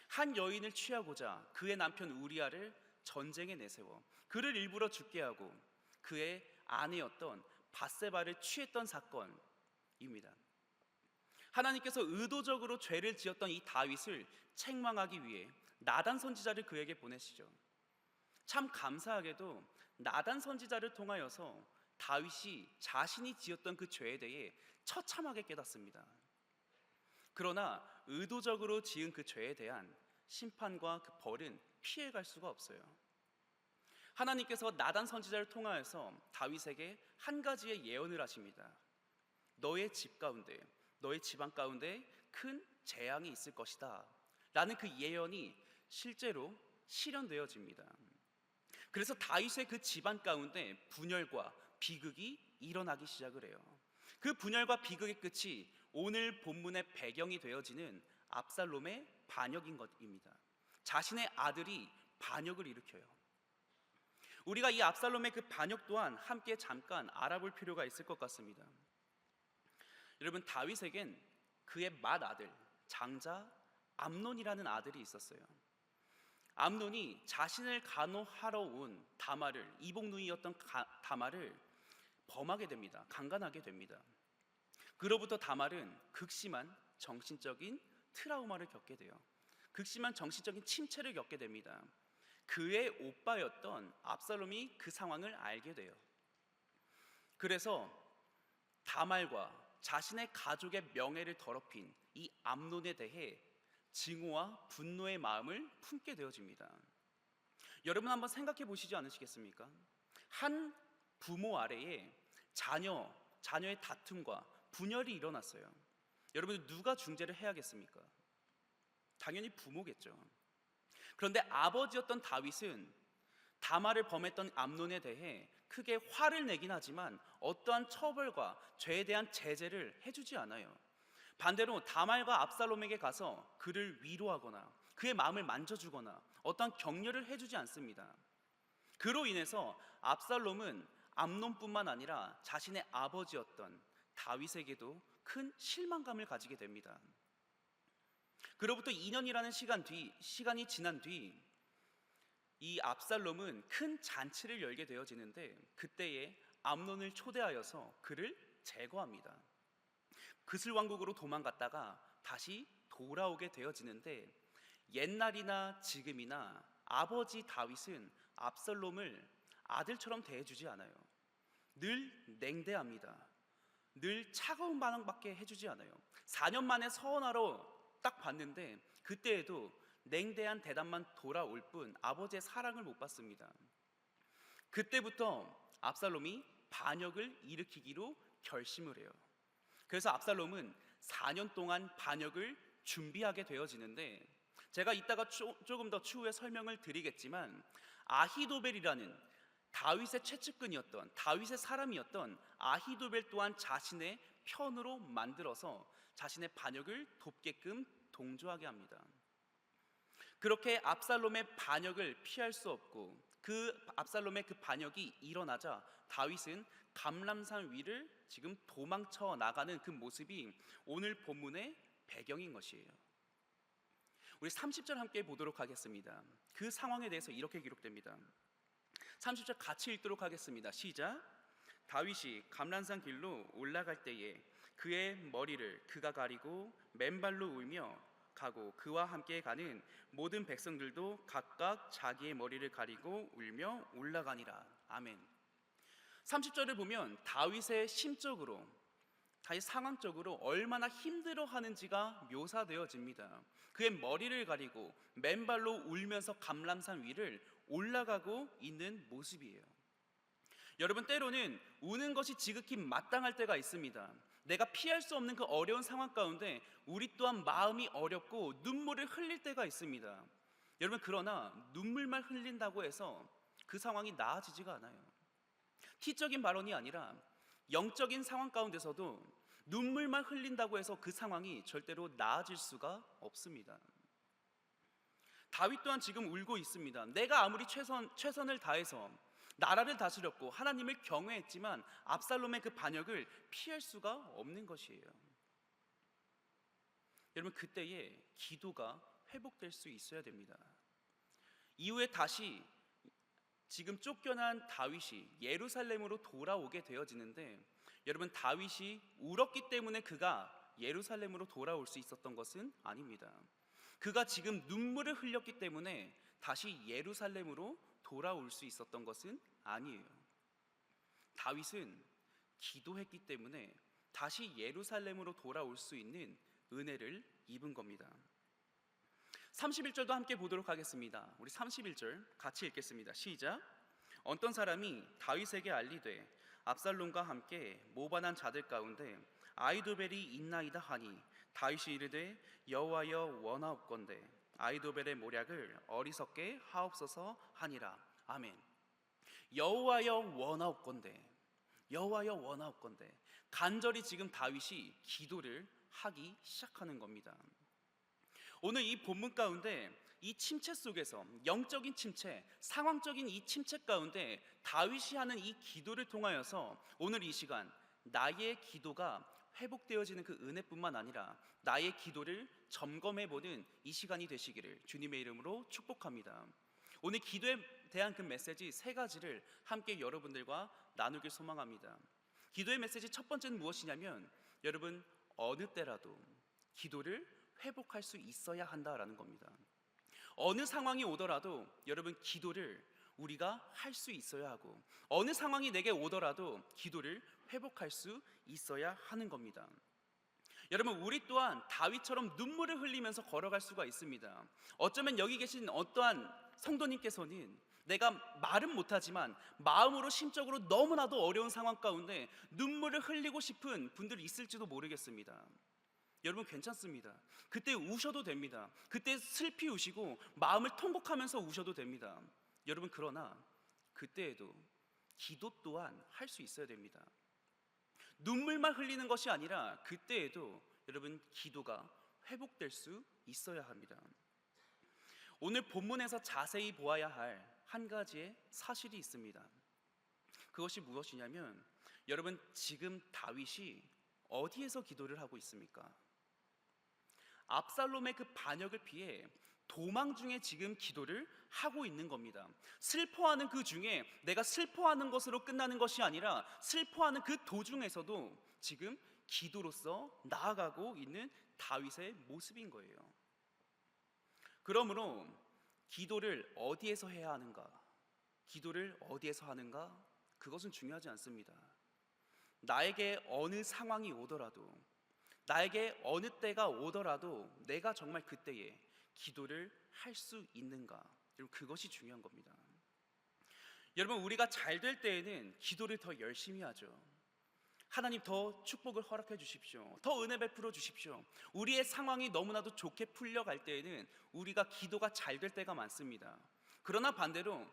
한 여인을 취하고자 그의 남편 우리아를 전쟁에 내세워 그를 일부러 죽게 하고 그의 아내였던 밧세바를 취했던 사건입니다. 하나님께서 의도적으로 죄를 지었던 이 다윗을 책망하기 위해 나단 선지자를 그에게 보내시죠. 참 감사하게도 나단 선지자를 통하여서 다윗이 자신이 지었던 그 죄에 대해 처참하게 깨닫습니다. 그러나 의도적으로 지은 그 죄에 대한 심판과 그 벌은 피해갈 수가 없어요. 하나님께서 나단 선지자를 통하여서 다윗에게 한 가지의 예언을 하십니다. 너의 집 가운데, 너의 집안 가운데 큰 재앙이 있을 것이다 라는 그 예언이 실제로 실현되어집니다. 그래서 다윗의 그 집안 가운데 분열과 비극이 일어나기 시작을 해요. 그 분열과 비극의 끝이 오늘 본문의 배경이 되어지는 압살롬의 반역인 것입니다. 자신의 아들이 반역을 일으켜요. 우리가 이 압살롬의 그 반역 또한 함께 잠깐 알아볼 필요가 있을 것 같습니다. 여러분, 다윗에겐 그의 맏아들 장자 암논이라는 아들이 있었어요. 암논이 자신을 간호하러 온 다말을, 이복누이였던 다말을 범하게 됩니다. 강간하게 됩니다. 그로부터 다말은 극심한 정신적인 트라우마를 겪게 돼요. 극심한 정신적인 침체를 겪게 됩니다. 그의 오빠였던 압살롬이 그 상황을 알게 돼요. 그래서 다말과 자신의 가족의 명예를 더럽힌 이 암논에 대해 증오와 분노의 마음을 품게 되어집니다. 여러분 한번 생각해 보시지 않으시겠습니까? 한 부모 아래에 자녀의 다툼과 분열이 일어났어요. 여러분, 누가 중재를 해야겠습니까? 당연히 부모겠죠. 그런데 아버지였던 다윗은 다말을 범했던 암논에 대해 크게 화를 내긴 하지만 어떠한 처벌과 죄에 대한 제재를 해주지 않아요. 반대로 다말과 압살롬에게 가서 그를 위로하거나 그의 마음을 만져주거나 어떠한 격려를 해주지 않습니다. 그로 인해서 압살롬은 암논뿐만 아니라 자신의 아버지였던 다윗에게도 큰 실망감을 가지게 됩니다. 그로부터 2년이라는 시간이 지난 뒤 이 압살롬은 큰 잔치를 열게 되어지는데 그때에 암논을 초대하여서 그를 제거합니다. 그슬 왕국으로 도망갔다가 다시 돌아오게 되어지는데 옛날이나 지금이나 아버지 다윗은 압살롬을 아들처럼 대해주지 않아요. 늘 냉대합니다. 늘 차가운 반응밖에 해주지 않아요. 4년 만에 서원하러 딱 봤는데 그때에도 냉대한 대답만 돌아올 뿐 아버지의 사랑을 못 받습니다. 그때부터 압살롬이 반역을 일으키기로 결심을 해요. 그래서 압살롬은 4년 동안 반역을 준비하게 되어지는데 제가 이따가 조금 더 추후에 설명을 드리겠지만 아히도벨이라는 다윗의 최측근이었던 다윗의 사람이었던 아히도벨 또한 자신의 편으로 만들어서 자신의 반역을 돕게끔 동조하게 합니다. 그렇게 압살롬의 반역을 피할 수 없고 그 압살롬의 그 반역이 일어나자 다윗은 감람산 위를 지금 도망쳐 나가는 그 모습이 오늘 본문의 배경인 것이에요. 우리 30절 함께 보도록 하겠습니다. 그 상황에 대해서 이렇게 기록됩니다. 30절 같이 읽도록 하겠습니다. 시작. 다윗이 감람산 길로 올라갈 때에 그의 머리를 그가 가리고 맨발로 울며 가고 그와 함께 가는 모든 백성들도 각각 자기의 머리를 가리고 울며 올라가니라. 아멘. 30절을 보면 다윗의 심적으로, 다윗 상황적으로 얼마나 힘들어하는지가 묘사되어집니다. 그의 머리를 가리고 맨발로 울면서 감람산 위를 올라가고 있는 모습이에요. 여러분, 때로는 우는 것이 지극히 마땅할 때가 있습니다. 내가 피할 수 없는 그 어려운 상황 가운데 우리 또한 마음이 어렵고 눈물을 흘릴 때가 있습니다. 여러분, 그러나 눈물만 흘린다고 해서 그 상황이 나아지지가 않아요. 티적인 발언이 아니라 영적인 상황 가운데서도 눈물만 흘린다고 해서 그 상황이 절대로 나아질 수가 없습니다. 다윗 또한 지금 울고 있습니다. 내가 아무리 최선을 다해서 나라를 다스렸고 하나님을 경외했지만 압살롬의 그 반역을 피할 수가 없는 것이에요. 여러분, 그때에 기도가 회복될 수 있어야 됩니다. 이후에 다시 지금 쫓겨난 다윗이 예루살렘으로 돌아오게 되어지는데 여러분, 다윗이 울었기 때문에 그가 예루살렘으로 돌아올 수 있었던 것은 아닙니다. 그가 지금 눈물을 흘렸기 때문에 다시 예루살렘으로 돌아올 수 있었던 것은 아니에요. 다윗은 기도했기 때문에 다시 예루살렘으로 돌아올 수 있는 은혜를 입은 겁니다. 31절도 함께 보도록 하겠습니다. 우리 31절 같이 읽겠습니다. 시작. 어떤 사람이 다윗에게 알리되 압살롬과 함께 모반한 자들 가운데 아히도벨이 있나이다 하니 다윗이 이르되 여호와여 원하옵건대 아히도벨의 모략을 어리석게 하옵소서 하니라. 아멘. 여호와여 원하옵건대, 여호와여 원하옵건대, 간절히 지금 다윗이 기도를 하기 시작하는 겁니다. 오늘 이 본문 가운데 이 침체 속에서 영적인 침체, 상황적인 이 침체 가운데 다윗이 하는 이 기도를 통하여서 오늘 이 시간 나의 기도가 회복되어지는 그 은혜뿐만 아니라 나의 기도를 점검해보는 이 시간이 되시기를 주님의 이름으로 축복합니다. 오늘 기도에 대한 그 메시지 세 가지를 함께 여러분들과 나누길 소망합니다. 기도의 메시지 첫 번째는 무엇이냐면 여러분 어느 때라도 기도를 회복할 수 있어야 한다라는 겁니다. 어느 상황이 오더라도 여러분 기도를 우리가 할 수 있어야 하고 어느 상황이 내게 오더라도 기도를 회복할 수 있어야 하는 겁니다. 여러분 우리 또한 다윗처럼 눈물을 흘리면서 걸어갈 수가 있습니다. 어쩌면 여기 계신 어떠한 성도님께서는 내가 말은 못하지만 마음으로 심적으로 너무나도 어려운 상황 가운데 눈물을 흘리고 싶은 분들이 있을지도 모르겠습니다. 여러분 괜찮습니다. 그때 우셔도 됩니다. 그때 슬피 우시고 마음을 통곡하면서 우셔도 됩니다. 여러분 그러나 그때에도 기도 또한 할 수 있어야 됩니다. 눈물만 흘리는 것이 아니라 그때에도 여러분 기도가 회복될 수 있어야 합니다. 오늘 본문에서 자세히 보아야 할 한 가지의 사실이 있습니다. 그것이 무엇이냐면 여러분 지금 다윗이 어디에서 기도를 하고 있습니까? 압살롬의 그 반역을 피해 도망 중에 지금 기도를 하고 있는 겁니다. 슬퍼하는 그 중에 내가 슬퍼하는 것으로 끝나는 것이 아니라 슬퍼하는 그 도중에서도 지금 기도로서 나아가고 있는 다윗의 모습인 거예요. 그러므로 기도를 어디에서 해야 하는가? 기도를 어디에서 하는가? 그것은 중요하지 않습니다. 나에게 어느 상황이 오더라도 나에게 어느 때가 오더라도 내가 정말 그때에 기도를 할 수 있는가? 여러분 그것이 중요한 겁니다. 여러분 우리가 잘 될 때에는 기도를 더 열심히 하죠. 하나님 더 축복을 허락해 주십시오. 더 은혜 베풀어 주십시오. 우리의 상황이 너무나도 좋게 풀려갈 때에는 우리가 기도가 잘 될 때가 많습니다. 그러나 반대로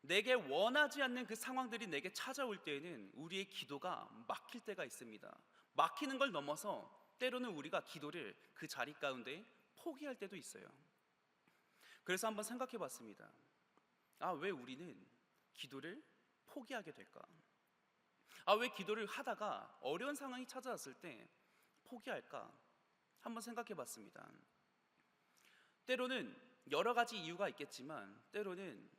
내게 원하지 않는 그 상황들이 내게 찾아올 때에는 우리의 기도가 막힐 때가 있습니다. 막히는 걸 넘어서 때로는 우리가 기도를 그 자리 가운데 포기할 때도 있어요. 그래서 한번 생각해 봤습니다. 왜 우리는 기도를 포기하게 될까? 왜 기도를 하다가 어려운 상황이 찾아왔을 때 포기할까? 한번 생각해 봤습니다. 때로는 여러 가지 이유가 있겠지만 때로는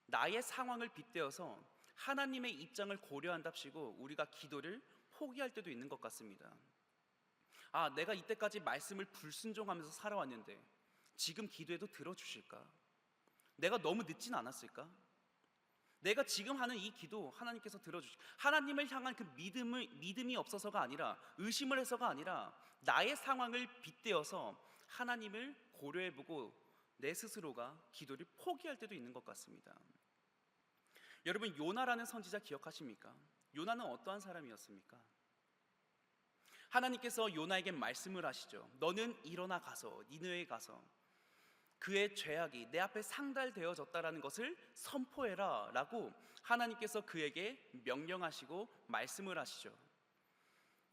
나의 상황을 빗대어서 하나님의 입장을 고려한답시고 우리가 기도를 포기할 때도 있는 것 같습니다. 내가 이때까지 말씀을 불순종하면서 살아왔는데 지금 기도해도 들어주실까? 내가 너무 늦진 않았을까? 내가 지금 하는 이 기도 하나님께서 들어주실까? 하나님을 향한 그 믿음이 없어서가 아니라 의심을 해서가 아니라 나의 상황을 빗대어서 하나님을 고려해보고 내 스스로가 기도를 포기할 때도 있는 것 같습니다. 여러분 요나라는 선지자 기억하십니까? 요나는 어떠한 사람이었습니까? 하나님께서 요나에게 말씀을 하시죠. 너는 일어나 가서 니느웨에 가서 그의 죄악이 내 앞에 상달되어졌다라는 것을 선포해라 라고 하나님께서 그에게 명령하시고 말씀을 하시죠.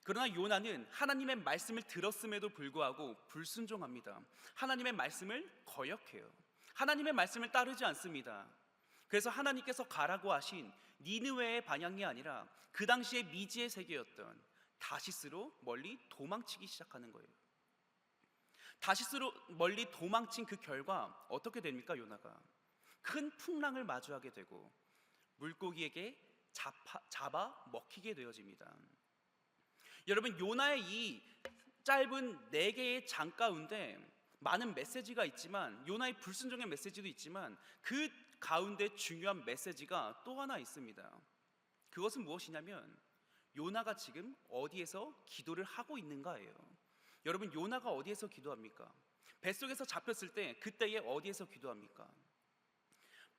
그러나 요나는 하나님의 말씀을 들었음에도 불구하고 불순종합니다. 하나님의 말씀을 거역해요. 하나님의 말씀을 따르지 않습니다. 그래서 하나님께서 가라고 하신 니느웨의 방향이 아니라 그 당시에 미지의 세계였던 다시스로 멀리 도망치기 시작하는 거예요. 다시스로 멀리 도망친 그 결과 어떻게 됩니까? 요나가 큰 풍랑을 마주하게 되고 물고기에게 잡아 먹히게 되어집니다. 여러분 요나의 이 짧은 4개의 장 가운데 많은 메시지가 있지만, 요나의 불순종의 메시지도 있지만, 그 가운데 중요한 메시지가 또 하나 있습니다. 그것은 무엇이냐면 요나가 지금 어디에서 기도를 하고 있는가예요. 여러분, 요나가 어디에서 기도합니까? 뱃속에서 잡혔을 때 그때에 어디에서 기도합니까?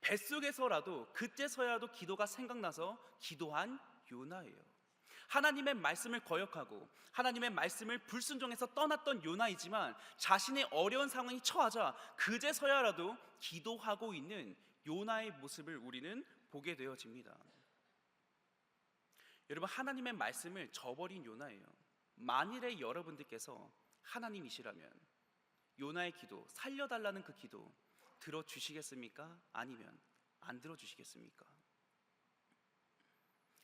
뱃속에서라도, 그때서야라도 기도가 생각나서 기도한 요나예요. 하나님의 말씀을 거역하고 하나님의 말씀을 불순종해서 떠났던 요나이지만, 자신의 어려운 상황이 처하자 그제서야라도 기도하고 있는 요나의 모습을 우리는 보게 되어집니다. 여러분, 하나님의 말씀을 저버린 요나예요. 만일에 여러분들께서 하나님이시라면 요나의 기도, 살려달라는 그 기도 들어주시겠습니까? 아니면 안 들어주시겠습니까?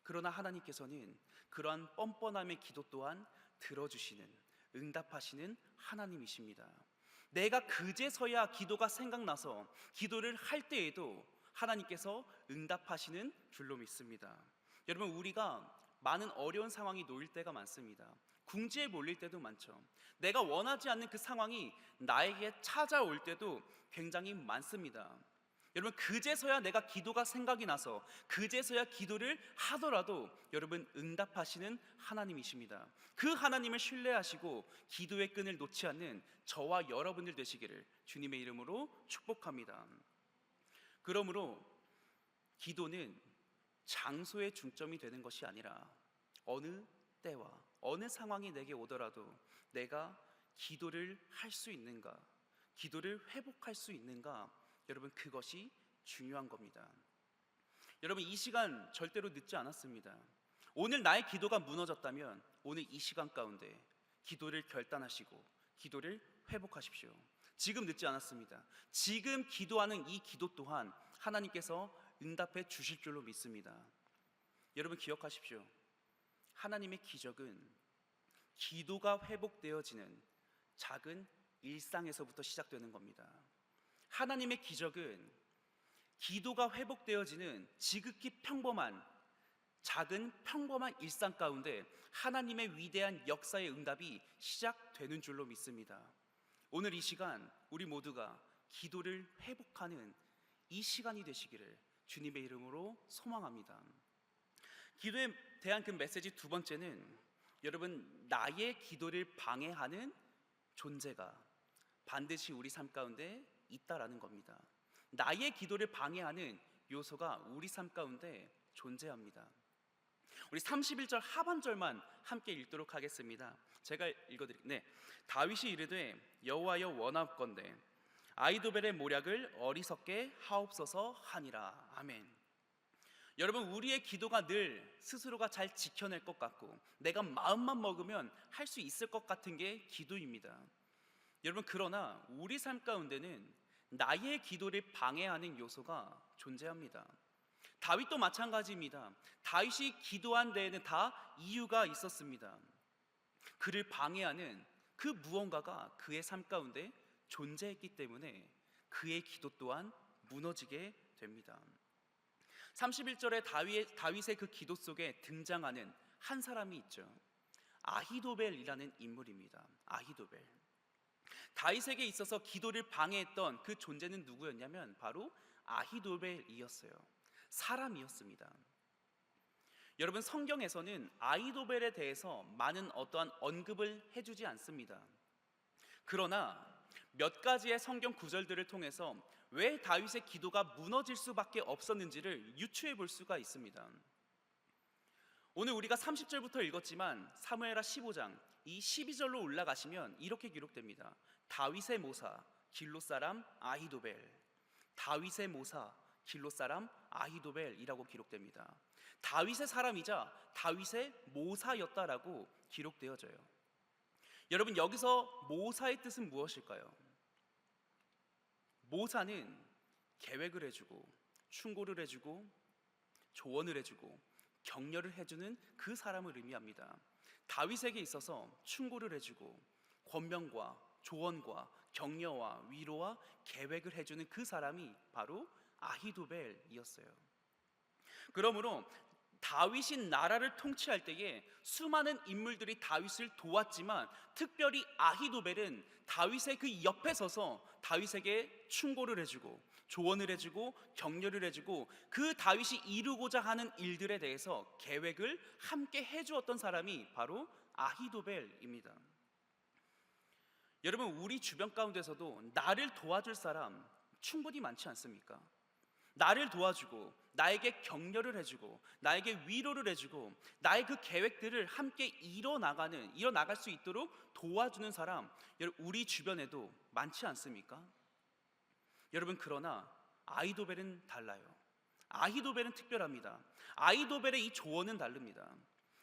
그러나 하나님께서는 그러한 뻔뻔함의 기도 또한 들어주시는, 응답하시는 하나님이십니다. 내가 그제서야 기도가 생각나서 기도를 할 때에도 하나님께서 응답하시는 줄로 믿습니다. 여러분, 우리가 많은 어려운 상황이 놓일 때가 많습니다. 궁지에 몰릴 때도 많죠. 내가 원하지 않는 그 상황이 나에게 찾아올 때도 굉장히 많습니다. 여러분, 그제서야 내가 기도가 생각이 나서 그제서야 기도를 하더라도 여러분, 응답하시는 하나님이십니다. 그 하나님을 신뢰하시고 기도의 끈을 놓지 않는 저와 여러분들 되시기를 주님의 이름으로 축복합니다. 그러므로 기도는 장소의 중점이 되는 것이 아니라 어느 때와 어느 상황이 내게 오더라도 내가 기도를 할 수 있는가, 기도를 회복할 수 있는가, 여러분, 그것이 중요한 겁니다. 여러분, 이 시간 절대로 늦지 않았습니다. 오늘 나의 기도가 무너졌다면 오늘 이 시간 가운데 기도를 결단하시고 기도를 회복하십시오. 지금 늦지 않았습니다. 지금 기도하는 이 기도 또한 하나님께서 응답해 주실 줄로 믿습니다. 여러분, 기억하십시오. 하나님의 기적은 기도가 회복되어지는 작은 일상에서부터 시작되는 겁니다. 하나님의 기적은 기도가 회복되어지는 지극히 평범한 작은 평범한 일상 가운데 하나님의 위대한 역사의 응답이 시작되는 줄로 믿습니다. 오늘 이 시간 우리 모두가 기도를 회복하는 이 시간이 되시기를 주님의 이름으로 소망합니다. 기도에 대한 그 메시지 두 번째는 여러분, 나의 기도를 방해하는 존재가 반드시 우리 삶 가운데 있다라는 겁니다. 나의 기도를 방해하는 요소가 우리 삶 가운데 존재합니다. 우리 31절 하반절만 함께 읽도록 하겠습니다. 제가 읽어드릴게요. 네, 다윗이 이르되 여호와여 원하옵건대 아히도벨의 모략을 어리석게 하옵소서 하니라. 아멘. 여러분, 우리의 기도가 늘 스스로가 잘 지켜낼 것 같고 내가 마음만 먹으면 할 수 있을 것 같은 게 기도입니다. 여러분, 그러나 우리 삶 가운데는 나의 기도를 방해하는 요소가 존재합니다. 다윗도 마찬가지입니다. 다윗이 기도한 데에는 다 이유가 있었습니다. 그를 방해하는 그 무언가가 그의 삶 가운데 존재했기 때문에 그의 기도 또한 무너지게 됩니다. 31절에 다윗의 그 기도 속에 등장하는 한 사람이 있죠. 아히도벨이라는 인물입니다. 아히도벨. 다윗에게 있어서 기도를 방해했던 그 존재는 누구였냐면 바로 아히도벨이었어요. 사람이었습니다. 여러분, 성경에서는 아히도벨에 대해서 많은 어떠한 언급을 해주지 않습니다. 그러나 몇 가지의 성경 구절들을 통해서 왜 다윗의 기도가 무너질 수밖에 없었는지를 유추해 볼 수가 있습니다. 오늘 우리가 30절부터 읽었지만 사무엘하 15장 이 12절로 올라가시면 이렇게 기록됩니다. 다윗의 모사 길롯 사람 아히도벨, 다윗의 모사 길롯 사람 아히도벨이라고 기록됩니다. 다윗의 사람이자 다윗의 모사였다라고 기록되어져요. 여러분, 여기서 모사의 뜻은 무엇일까요? 모사는 계획을 해주고 충고를 해주고 조언을 해주고 격려를 해주는 그 사람을 의미합니다. 다윗에게 있어서 충고를 해주고 권명과 조언과 격려와 위로와 계획을 해주는 그 사람이 바로 아히도벨이었어요. 그러므로 다윗이 나라를 통치할 때에 수많은 인물들이 다윗을 도왔지만 특별히 아히도벨은 다윗의 그 옆에 서서 다윗에게 충고를 해주고 조언을 해주고 격려를 해주고 그 다윗이 이루고자 하는 일들에 대해서 계획을 함께 해주었던 사람이 바로 아히도벨입니다. 여러분, 우리 주변 가운데서도 나를 도와줄 사람 충분히 많지 않습니까? 나를 도와주고 나에게 격려를 해주고 나에게 위로를 해주고 나의 그 계획들을 함께 이뤄나갈 수 있도록 도와주는 사람, 여러분, 우리 주변에도 많지 않습니까? 여러분, 그러나 아히도벨은 달라요. 아히도벨은 특별합니다. 아히도벨의 이 조언은 다릅니다.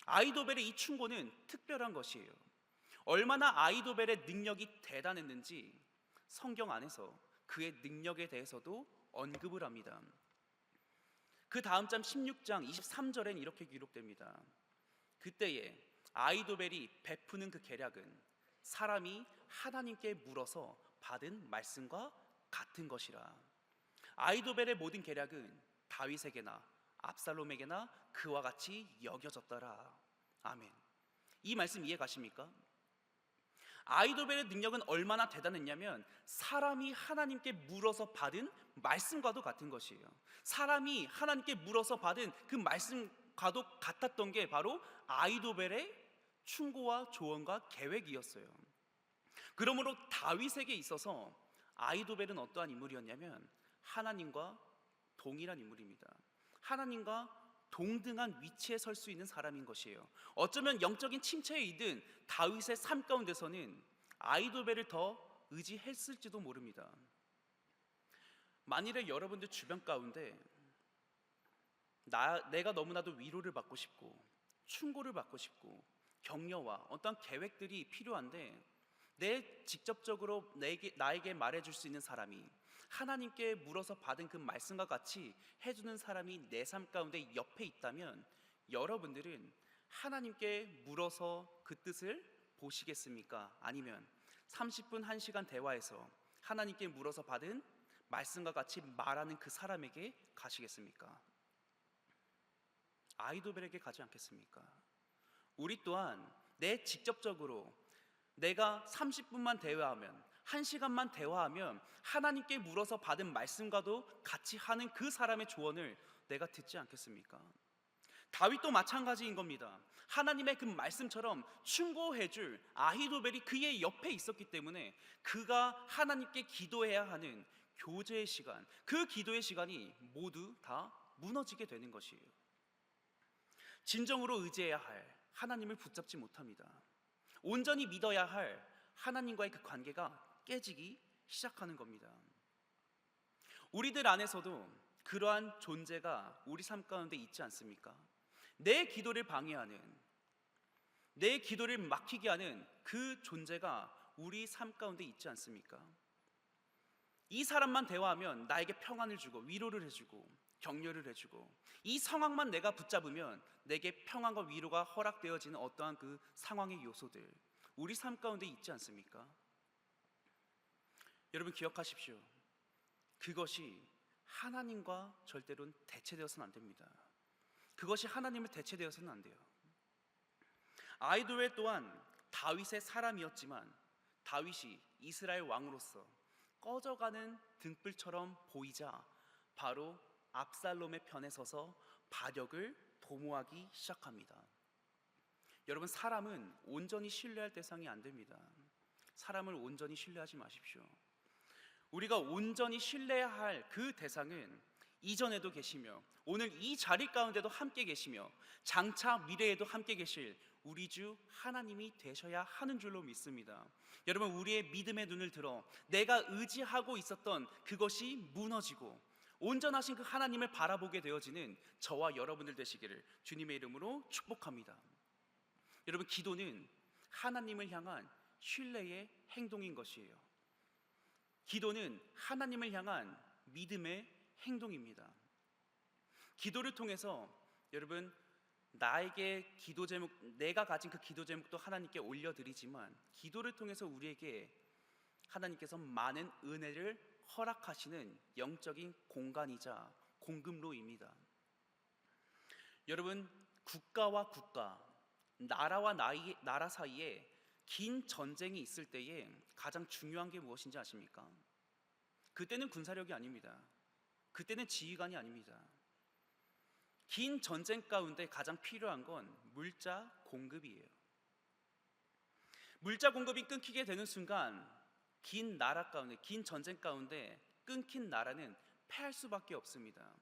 아히도벨의 이 충고는 특별한 것이에요. 얼마나 아히도벨의 능력이 대단했는지 성경 안에서 그의 능력에 대해서도 언급을 합니다. 그 다음 장 16장 23절엔 이렇게 기록됩니다. 그때에 아히도벨이 베푸는 그 계략은 사람이 하나님께 물어서 받은 말씀과 같은 것이라. 아히도벨의 모든 계략은 다윗에게나 압살롬에게나 그와 같이 여겨졌더라. 아멘. 이 말씀 이해 가십니까? 아히도벨의 능력은 얼마나 대단했냐면 사람이 하나님께 물어서 받은 말씀과도 같은 것이에요. 사람이 하나님께 물어서 받은 그 말씀과도 같았던 게 바로 아히도벨의 충고와 조언과 계획이었어요. 그러므로 다윗에게 있어서 아히도벨은 어떠한 인물이었냐면 하나님과 동일한 인물입니다. 하나님과 동등한 위치에 설 수 있는 사람인 것이에요. 어쩌면 영적인 침체에 있는 다윗의 삶 가운데서는 아히도벨을 더 의지했을지도 모릅니다. 만일에 여러분들 주변 가운데 내가 너무나도 위로를 받고 싶고 충고를 받고 싶고 격려와 어떤 계획들이 필요한데 직접적으로 나에게 말해줄 수 있는 사람이 하나님께 물어서 받은 그 말씀과 같이 해주는 사람이 내 삶 가운데 옆에 있다면 여러분들은 하나님께 물어서 그 뜻을 보시겠습니까? 아니면 30분 1시간 대화에서 하나님께 물어서 받은 말씀과 같이 말하는 그 사람에게 가시겠습니까? 아히도벨에게 가지 않겠습니까? 우리 또한 직접적으로 내가 30분만 대화하면 1시간만 대화하면 하나님께 물어서 받은 말씀과도 같이 하는 그 사람의 조언을 내가 듣지 않겠습니까? 다윗도 마찬가지인 겁니다. 하나님의 그 말씀처럼 충고해줄 아히도벨이 그의 옆에 있었기 때문에 그가 하나님께 기도해야 하는 교제의 시간, 그 기도의 시간이 모두 다 무너지게 되는 것이에요. 진정으로 의지해야 할 하나님을 붙잡지 못합니다. 온전히 믿어야 할 하나님과의 그 관계가 깨지기 시작하는 겁니다. 우리들 안에서도 그러한 존재가 우리 삶 가운데 있지 않습니까? 내 기도를 방해하는, 내 기도를 막히게 하는 그 존재가 우리 삶 가운데 있지 않습니까? 이 사람만 대화하면 나에게 평안을 주고 위로를 해주고 격려를 해주고 이 상황만 내가 붙잡으면 내게 평안과 위로가 허락되어지는 어떠한 그 상황의 요소들 우리 삶 가운데 있지 않습니까? 여러분 기억하십시오. 그것이 하나님과 절대로 대체되어서는 안 됩니다. 그것이 하나님을 대체되어서는 안 돼요. 아히도벨 또한 다윗의 사람이었지만 다윗이 이스라엘 왕으로서 꺼져가는 등불처럼 보이자 바로 압살롬의 편에 서서 반역을 도모하기 시작합니다. 여러분, 사람은 온전히 신뢰할 대상이 안 됩니다. 사람을 온전히 신뢰하지 마십시오. 우리가 온전히 신뢰해야 할 그 대상은 이전에도 계시며 오늘 이 자리 가운데도 함께 계시며 장차 미래에도 함께 계실 우리 주 하나님이 되셔야 하는 줄로 믿습니다. 여러분, 우리의 믿음의 눈을 들어 내가 의지하고 있었던 그것이 무너지고 온전하신 그 하나님을 바라보게 되어지는 저와 여러분들 되시기를 주님의 이름으로 축복합니다. 여러분, 기도는 하나님을 향한 신뢰의 행동인 것이에요. 기도는 하나님을 향한 믿음의 행동입니다. 기도를 통해서 여러분, 나에게 기도 제목, 내가 가진 그 기도 제목도 하나님께 올려드리지만 기도를 통해서 우리에게 하나님께서 많은 은혜를 허락하시는 영적인 공간이자 공급로입니다. 여러분, 국가와 국가, 나라와 나라 사이에 긴 전쟁이 있을 때에 가장 중요한 게 무엇인지 아십니까? 그때는 군사력이 아닙니다. 그때는 지휘관이 아닙니다. 긴 전쟁 가운데 가장 필요한 건 물자 공급이에요. 물자 공급이 끊기게 되는 순간 긴 전쟁 가운데 끊긴 나라는 패할 수밖에 없습니다.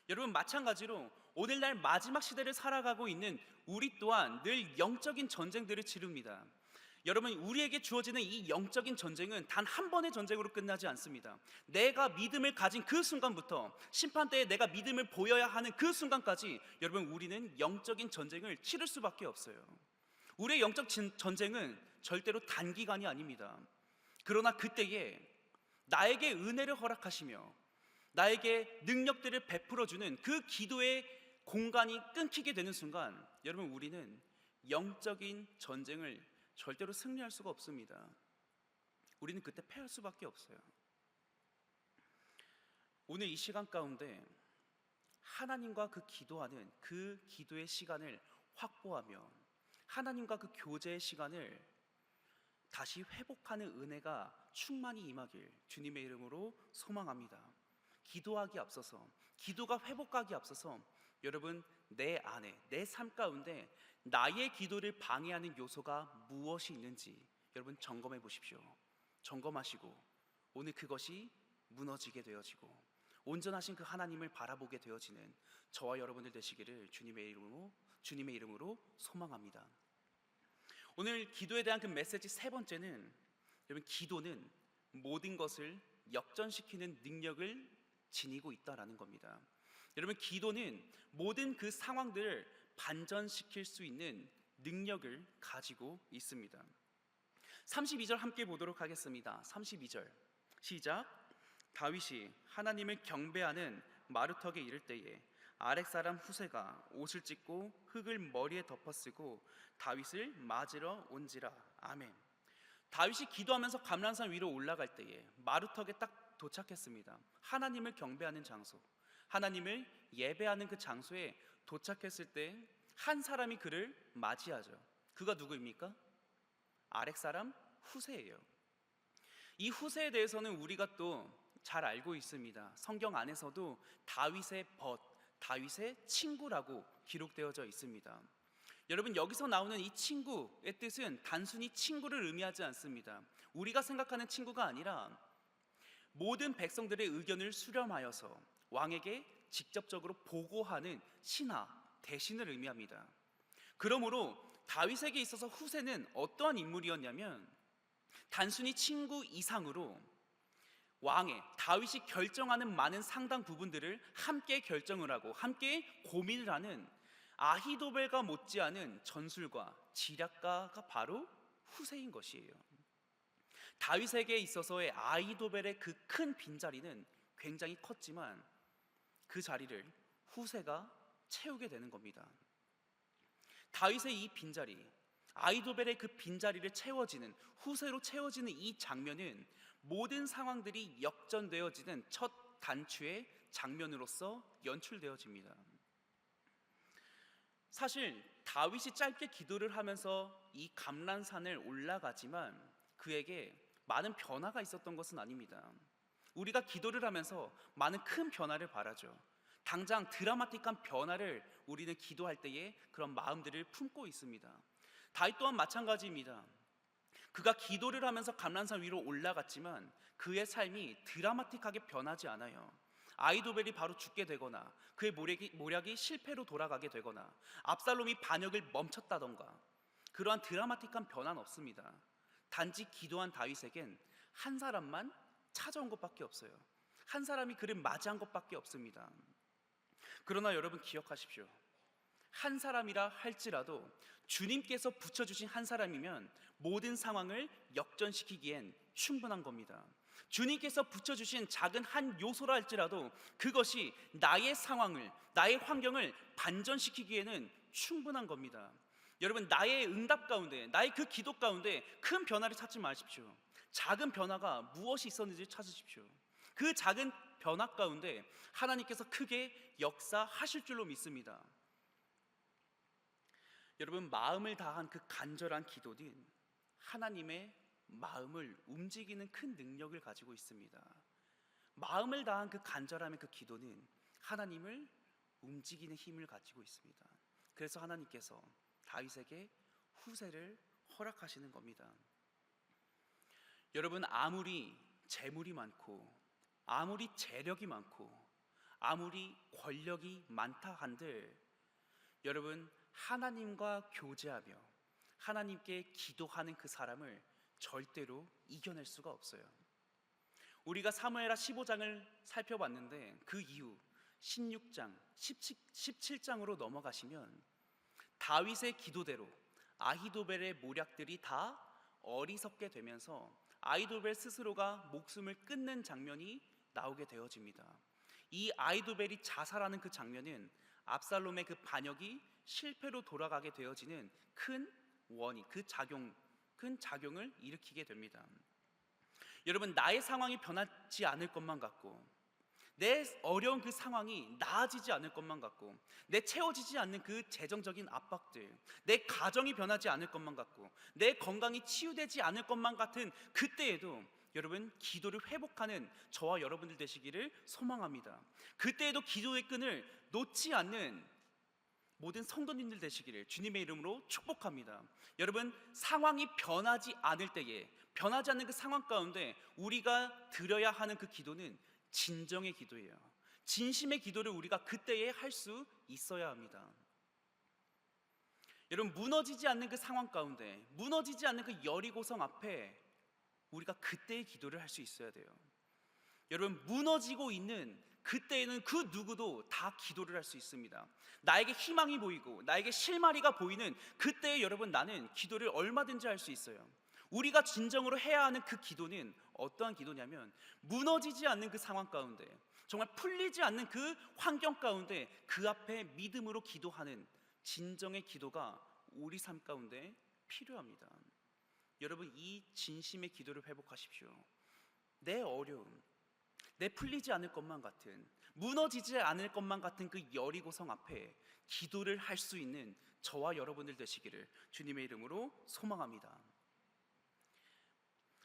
여러분, 마찬가지로 오늘날 마지막 시대를 살아가고 있는 우리 또한 늘 영적인 전쟁들을 치릅니다. 여러분, 우리에게 주어지는 이 영적인 전쟁은 단 한 번의 전쟁으로 끝나지 않습니다. 내가 믿음을 가진 그 순간부터 심판대에 내가 믿음을 보여야 하는 그 순간까지 여러분, 우리는 영적인 전쟁을 치를 수밖에 없어요. 우리의 영적 전쟁은 절대로 단기간이 아닙니다. 그러나 그때에 나에게 은혜를 허락하시며 나에게 능력들을 베풀어주는 그 기도의 공간이 끊기게 되는 순간 여러분, 우리는 영적인 전쟁을 절대로 승리할 수가 없습니다. 우리는 그때 패할 수밖에 없어요. 오늘 이 시간 가운데 하나님과 그 기도하는 그 기도의 시간을 확보하며 하나님과 그 교제의 시간을 다시 회복하는 은혜가 충만히 임하길 주님의 이름으로 소망합니다. 기도하기 앞서서, 기도가 회복하기 앞서서 여러분, 내 안에, 내 삶 가운데 나의 기도를 방해하는 요소가 무엇이 있는지 여러분 점검해 보십시오. 점검하시고 오늘 그것이 무너지게 되어지고 온전하신 그 하나님을 바라보게 되어지는 저와 여러분들 되시기를 주님의 이름으로 소망합니다. 오늘 기도에 대한 그 메시지 세 번째는 여러분, 기도는 모든 것을 역전시키는 능력을 지니고 있다라는 겁니다. 여러분, 기도는 모든 그 상황들을 반전시킬 수 있는 능력을 가지고 있습니다. 32절 함께 보도록 하겠습니다. 32절 시작. 다윗이 하나님을 경배하는 마루턱에 이를 때에 아렉 사람 후세가 옷을 찢고 흙을 머리에 덮어쓰고 다윗을 맞으러 온지라. 아멘. 다윗이 기도하면서 감람산 위로 올라갈 때에 마루턱에 딱 도착했습니다. 하나님을 경배하는 장소, 하나님을 예배하는 그 장소에 도착했을 때 한 사람이 그를 맞이하죠. 그가 누구입니까? 아렉 사람 후세예요. 이 후세에 대해서는 우리가 또 잘 알고 있습니다. 성경 안에서도 다윗의 다윗의 친구라고 기록되어져 있습니다. 여러분, 여기서 나오는 이 친구의 뜻은 단순히 친구를 의미하지 않습니다. 우리가 생각하는 친구가 아니라 모든 백성들의 의견을 수렴하여서 왕에게 직접적으로 보고하는 신하, 대신을 의미합니다. 그러므로 다윗에게 있어서 후세는 어떠한 인물이었냐면 단순히 친구 이상으로 다윗이 결정하는 많은 상당 부분들을 함께 결정을 하고 함께 고민을 하는 아히도벨과 못지않은 전술가, 지략가가 바로 후세인 것이에요. 다윗에게 있어서의 아히도벨의 그 큰 빈자리는 굉장히 컸지만 그 자리를 후세가 채우게 되는 겁니다. 다윗의 이 빈자리, 아히도벨의 그 빈자리를 채워지는, 후세로 채워지는 이 장면은 모든 상황들이 역전되어지는 첫 단추의 장면으로서 연출되어집니다. 사실 다윗이 짧게 기도를 하면서 이 감람산을 올라가지만 그에게 많은 변화가 있었던 것은 아닙니다. 우리가 기도를 하면서 많은 큰 변화를 바라죠. 당장 드라마틱한 변화를 우리는 기도할 때에 그런 마음들을 품고 있습니다. 다윗 또한 마찬가지입니다. 그가 기도를 하면서 감람산 위로 올라갔지만 그의 삶이 드라마틱하게 변하지 않아요. 아히도벨이 바로 죽게 되거나 그의 모략이 실패로 돌아가게 되거나 압살롬이 반역을 멈췄다던가 그러한 드라마틱한 변화는 없습니다. 단지 기도한 다윗에겐 한 사람만 찾아온 것밖에 없어요. 한 사람이 그를 맞이한 것밖에 없습니다. 그러나 여러분 기억하십시오. 한 사람이라 할지라도 주님께서 붙여주신 한 사람이면 모든 상황을 역전시키기엔 충분한 겁니다. 주님께서 붙여주신 작은 한 요소라 할지라도 그것이 나의 상황을, 나의 환경을 반전시키기에는 충분한 겁니다. 여러분, 나의 응답 가운데, 나의 그 기도 가운데 큰 변화를 찾지 마십시오. 작은 변화가 무엇이 있었는지 찾으십시오. 그 작은 변화 가운데 하나님께서 크게 역사하실 줄로 믿습니다. 여러분, 마음을 다한 그 간절한 기도는 하나님의 마음을 움직이는 큰 능력을 가지고 있습니다. 마음을 다한 그 간절함의 그 기도는 하나님을 움직이는 힘을 가지고 있습니다. 그래서 하나님께서 다윗에게 후세를 허락하시는 겁니다. 여러분, 아무리 재물이 많고 아무리 재력이 많고 아무리 권력이 많다 한들 여러분, 하나님과 교제하며 하나님께 기도하는 그 사람을 절대로 이겨낼 수가 없어요. 우리가 사무엘하 15장을 살펴봤는데 그 이후 16장, 17장으로 넘어가시면 다윗의 기도대로 아히도벨의 모략들이 다 어리석게 되면서 아히도벨 스스로가 목숨을 끊는 장면이 나오게 되어집니다. 이 아히도벨이 자살하는 그 장면은 압살롬의 그 반역이 실패로 돌아가게 되어지는 큰 원인, 큰 작용을 일으키게 됩니다. 여러분, 나의 상황이 변하지 않을 것만 같고 내 어려운 그 상황이 나아지지 않을 것만 같고 내 채워지지 않는 그 재정적인 압박들, 내 가정이 변하지 않을 것만 같고 내 건강이 치유되지 않을 것만 같은 그때에도 여러분, 기도를 회복하는 저와 여러분들 되시기를 소망합니다. 그때에도 기도의 끈을 놓지 않는 모든 성도님들 되시기를 주님의 이름으로 축복합니다. 여러분, 상황이 변하지 않을 때에, 변하지 않는 그 상황 가운데 우리가 드려야 하는 그 기도는 진정의 기도예요. 진심의 기도를 우리가 그때에 할 수 있어야 합니다. 여러분, 무너지지 않는 그 상황 가운데, 무너지지 않는 그 여리고성 앞에 우리가 그때의 기도를 할 수 있어야 돼요. 여러분, 무너지고 있는 그때에는 그 누구도 다 기도를 할 수 있습니다. 나에게 희망이 보이고 나에게 실마리가 보이는 그때에 여러분, 나는 기도를 얼마든지 할 수 있어요. 우리가 진정으로 해야 하는 그 기도는 어떠한 기도냐면 무너지지 않는 그 상황 가운데, 정말 풀리지 않는 그 환경 가운데 그 앞에 믿음으로 기도하는 진정의 기도가 우리 삶 가운데 필요합니다. 여러분, 이 진심의 기도를 회복하십시오. 내 어려움, 내 풀리지 않을 것만 같은, 무너지지 않을 것만 같은 그 여리고성 앞에 기도를 할 수 있는 저와 여러분들 되시기를 주님의 이름으로 소망합니다.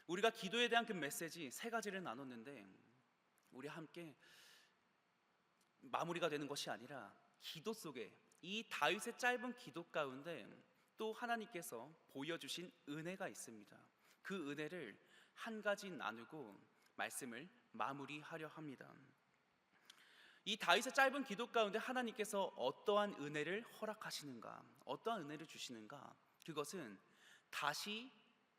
우리가 기도에 대한 그 메시지 3가지를 나눴는데 우리 함께 마무리가 되는 것이 아니라 기도 속에 이 다윗의 짧은 기도 가운데 또 하나님께서 보여주신 은혜가 있습니다. 그 은혜를 한 가지 나누고 말씀을 마무리하려 합니다. 이 다윗의 짧은 기도 가운데 하나님께서 어떠한 은혜를 허락하시는가, 어떠한 은혜를 주시는가, 그것은 다시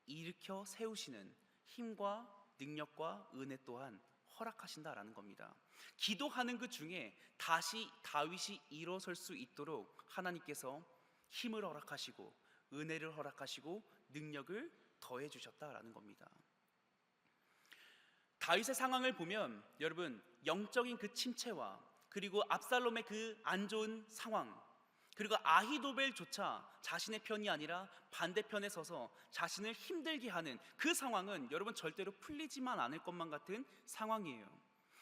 일으켜 세우시는 힘과 능력과 은혜 또한 허락하신다라는 겁니다. 기도하는 그 중에 다시 다윗이 일어설 수 있도록 하나님께서 힘을 허락하시고 은혜를 허락하시고 능력을 더해 주셨다라는 겁니다. 다윗의 상황을 보면 여러분, 영적인 그 침체와 그리고 압살롬의 그 안 좋은 상황, 그리고 아히도벨조차 자신의 편이 아니라 반대편에 서서 자신을 힘들게 하는 그 상황은 여러분 절대로 풀리지만 않을 것만 같은 상황이에요.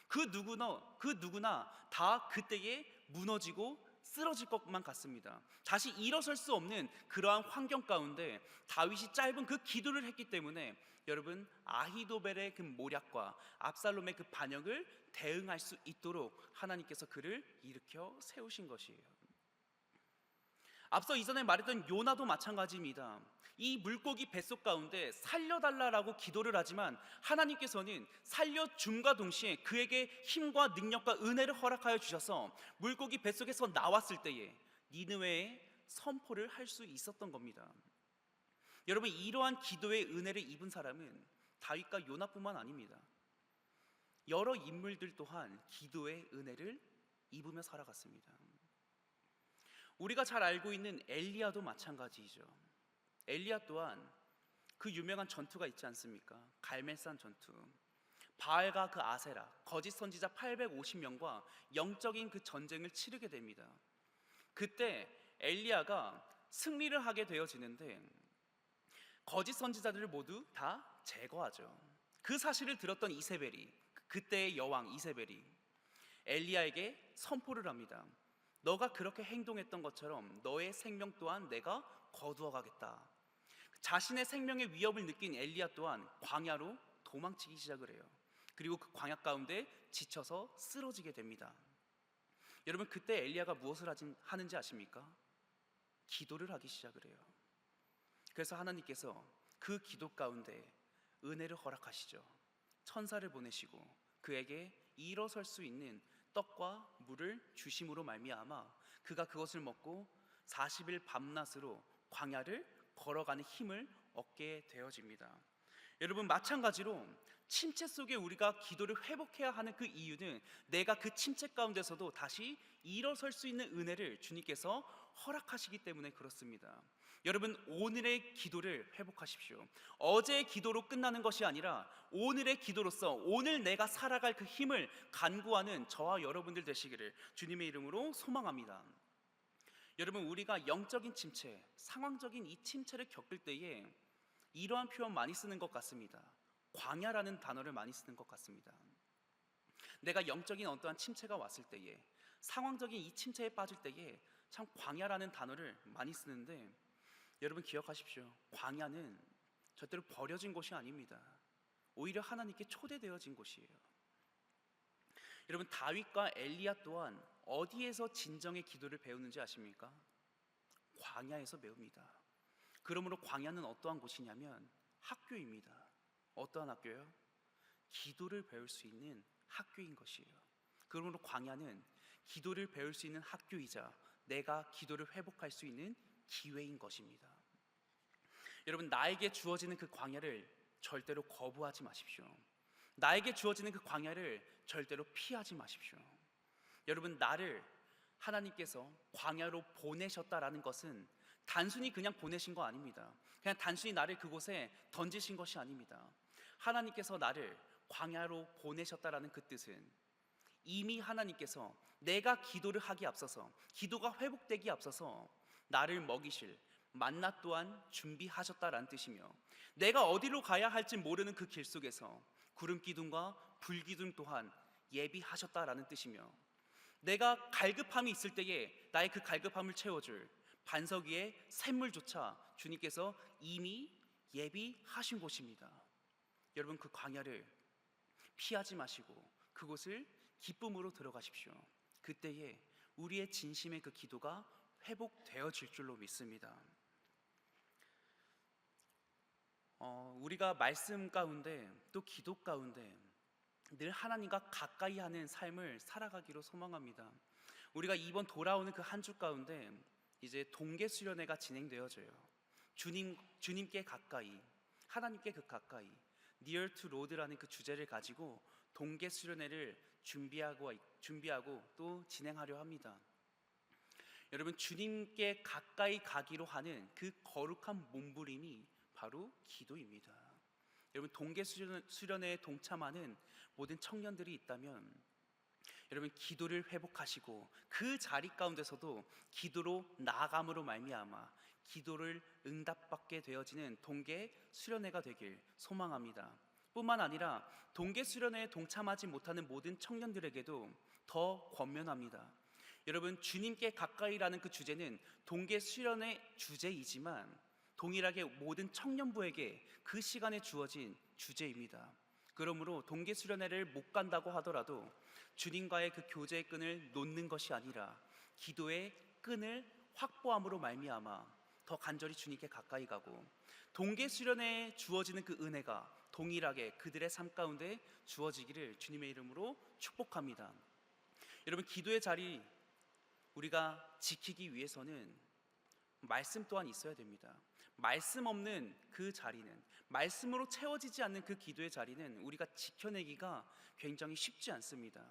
그 누구나 다 그때에 무너지고 쓰러질 것만 같습니다. 다시 일어설 수 없는 그러한 환경 가운데 다윗이 짧은 그 기도를 했기 때문에 여러분, 아히도벨의 그 모략과 압살롬의 그 반역을 대응할 수 있도록 하나님께서 그를 일으켜 세우신 것이에요. 앞서 이전에 말했던 요나도 마찬가지입니다. 이 물고기 뱃속 가운데 살려달라고 기도를 하지만 하나님께서는 살려줌과 동시에 그에게 힘과 능력과 은혜를 허락하여 주셔서 물고기 뱃속에서 나왔을 때에 니느웨에 선포를 할 수 있었던 겁니다. 여러분, 이러한 기도의 은혜를 입은 사람은 다윗과 요나뿐만 아닙니다. 여러 인물들 또한 기도의 은혜를 입으며 살아갔습니다. 우리가 잘 알고 있는 엘리야도 마찬가지이죠. 엘리야 또한 그 유명한 전투가 있지 않습니까? 갈멜산 전투. 바알과 그 아세라, 거짓 선지자 850명과 영적인 그 전쟁을 치르게 됩니다. 그때 엘리야가 승리를 하게 되어지는데 거짓 선지자들을 모두 다 제거하죠. 그 사실을 들었던 이세벨이, 그때의 여왕 이세벨이 엘리야에게 선포를 합니다. 너가 그렇게 행동했던 것처럼 너의 생명 또한 내가 거두어 가겠다. 자신의 생명의 위협을 느낀 엘리야 또한 광야로 도망치기 시작을 해요. 그리고 그 광야 가운데 지쳐서 쓰러지게 됩니다. 여러분, 그때 엘리야가 무엇을 하는지 아십니까? 기도를 하기 시작을 해요. 그래서 하나님께서 그 기도 가운데 은혜를 허락하시죠. 천사를 보내시고 그에게 일어설 수 있는 떡과 물을 주심으로 말미암아 그가 그것을 먹고 40일 밤낮으로 광야를 걸어가는 힘을 얻게 되어집니다. 여러분, 마찬가지로 침체 속에 우리가 기도를 회복해야 하는 그 이유는 내가 그 침체 가운데서도 다시 일어설 수 있는 은혜를 주님께서 허락하시기 때문에 그렇습니다. 여러분, 오늘의 기도를 회복하십시오. 어제의 기도로 끝나는 것이 아니라 오늘의 기도로서 오늘 내가 살아갈 그 힘을 간구하는 저와 여러분들 되시기를 주님의 이름으로 소망합니다. 여러분, 우리가 영적인 침체, 상황적인 이 침체를 겪을 때에 이러한 표현 많이 쓰는 것 같습니다. 광야라는 단어를 많이 쓰는 것 같습니다. 내가 영적인 어떠한 침체가 왔을 때에, 상황적인 이 침체에 빠질 때에 참 광야라는 단어를 많이 쓰는데, 여러분 기억하십시오. 광야는 절대로 버려진 곳이 아닙니다. 오히려 하나님께 초대되어진 곳이에요. 여러분, 다윗과 엘리야 또한 어디에서 진정의 기도를 배우는지 아십니까? 광야에서 배웁니다. 그러므로 광야는 어떠한 곳이냐면 학교입니다. 어떠한 학교요? 기도를 배울 수 있는 학교인 것이에요. 그러므로 광야는 기도를 배울 수 있는 학교이자 내가 기도를 회복할 수 있는 기회인 것입니다. 여러분, 나에게 주어지는 그 광야를 절대로 거부하지 마십시오. 나에게 주어지는 그 광야를 절대로 피하지 마십시오. 여러분, 나를 하나님께서 광야로 보내셨다라는 것은 단순히 그냥 보내신 거 아닙니다. 그냥 단순히 나를 그곳에 던지신 것이 아닙니다. 하나님께서 나를 광야로 보내셨다라는 그 뜻은 이미 하나님께서 내가 기도를 하기 앞서서, 기도가 회복되기 앞서서 나를 먹이실 만나 또한 준비하셨다라는 뜻이며, 내가 어디로 가야 할지 모르는 그 길 속에서 구름 기둥과 불 기둥 또한 예비하셨다라는 뜻이며, 내가 갈급함이 있을 때에 나의 그 갈급함을 채워줄 반석 위에 샘물조차 주님께서 이미 예비하신 곳입니다. 여러분, 그 광야를 피하지 마시고 그곳을 기쁨으로 들어가십시오. 그때에 우리의 진심의 그 기도가 회복되어질 줄로 믿습니다. 우리가 말씀 가운데 또 기도 가운데 늘 하나님과 가까이 하는 삶을 살아가기로 소망합니다. 우리가 이번 돌아오는 그 한 주 가운데 이제 동계 수련회가 진행되어져요. 주님께 가까이, 하나님께 그 가까이, Near to Lord라는 그 주제를 가지고 동계 수련회를 준비하고 또 진행하려 합니다. 여러분, 주님께 가까이 가기로 하는 그 거룩한 몸부림이 바로 기도입니다. 여러분, 동계 수련회에 동참하는 모든 청년들이 있다면 여러분, 기도를 회복하시고 그 자리 가운데서도 기도로 나아감으로 말미암아 기도를 응답받게 되어지는 동계 수련회가 되길 소망합니다. 뿐만 아니라 동계 수련회에 동참하지 못하는 모든 청년들에게도 더 권면합니다. 여러분, 주님께 가까이라는 그 주제는 동계 수련회 주제이지만 동일하게 모든 청년부에게 그 시간에 주어진 주제입니다. 그러므로 동계 수련회를 못 간다고 하더라도 주님과의 그 교제의 끈을 놓는 것이 아니라 기도의 끈을 확보함으로 말미암아 더 간절히 주님께 가까이 가고, 동계 수련회에 주어지는 그 은혜가 동일하게 그들의 삶 가운데 주어지기를 주님의 이름으로 축복합니다. 여러분, 기도의 자리 우리가 지키기 위해서는 말씀 또한 있어야 됩니다. 말씀 없는 그 자리는, 말씀으로 채워지지 않는 그 기도의 자리는 우리가 지켜내기가 굉장히 쉽지 않습니다.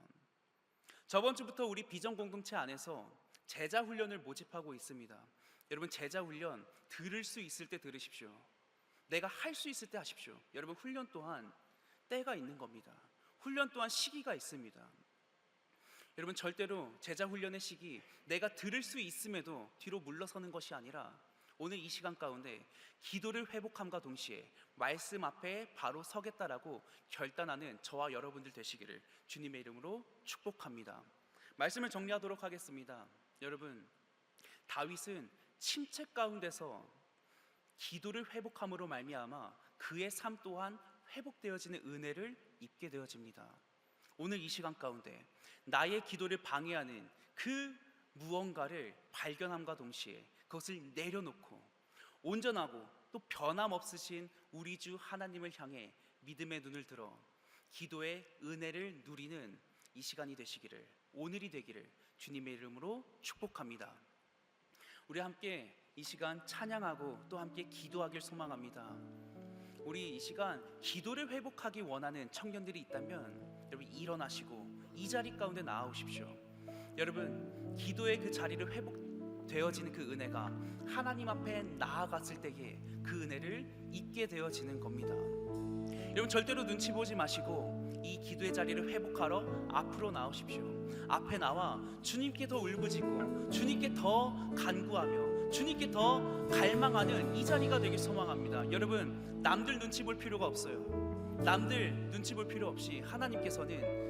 저번 주부터 우리 비전 공동체 안에서 제자 훈련을 모집하고 있습니다. 여러분, 제자 훈련 들을 수 있을 때 들으십시오. 내가 할 수 있을 때 하십시오. 여러분, 훈련 또한 때가 있는 겁니다. 훈련 또한 시기가 있습니다. 여러분, 절대로 제자 훈련의 시기, 내가 들을 수 있음에도 뒤로 물러서는 것이 아니라 오늘 이 시간 가운데 기도를 회복함과 동시에 말씀 앞에 바로 서겠다라고 결단하는 저와 여러분들 되시기를 주님의 이름으로 축복합니다. 말씀을 정리하도록 하겠습니다. 여러분, 다윗은 침체 가운데서 기도를 회복함으로 말미암아 그의 삶 또한 회복되어지는 은혜를 입게 되어집니다. 오늘 이 시간 가운데 나의 기도를 방해하는 그 무언가를 발견함과 동시에 그것을 내려놓고 온전하고 또 변함없으신 우리 주 하나님을 향해 믿음의 눈을 들어 기도의 은혜를 누리는 이 시간이 되시기를, 오늘이 되기를 주님의 이름으로 축복합니다. 우리 함께 이 시간 찬양하고 또 함께 기도하길 소망합니다. 우리 이 시간 기도를 회복하기 원하는 청년들이 있다면 여러분 일어나시고 이 자리 가운데 나아오십시오. 여러분, 기도의 그 자리를 회복되어지는 그 은혜가 하나님 앞에 나아갔을 때에 그 은혜를 잊게 되어지는 겁니다. 여러분, 절대로 눈치 보지 마시고 이 기도의 자리를 회복하러 앞으로 나오십시오. 앞에 나와 주님께 더 울부짖고 주님께 더 간구하며 주님께 더 갈망하는 이 자리가 되길 소망합니다. 여러분, 남들 눈치 볼 필요가 없어요. 남들 눈치 볼 필요 없이 하나님께서는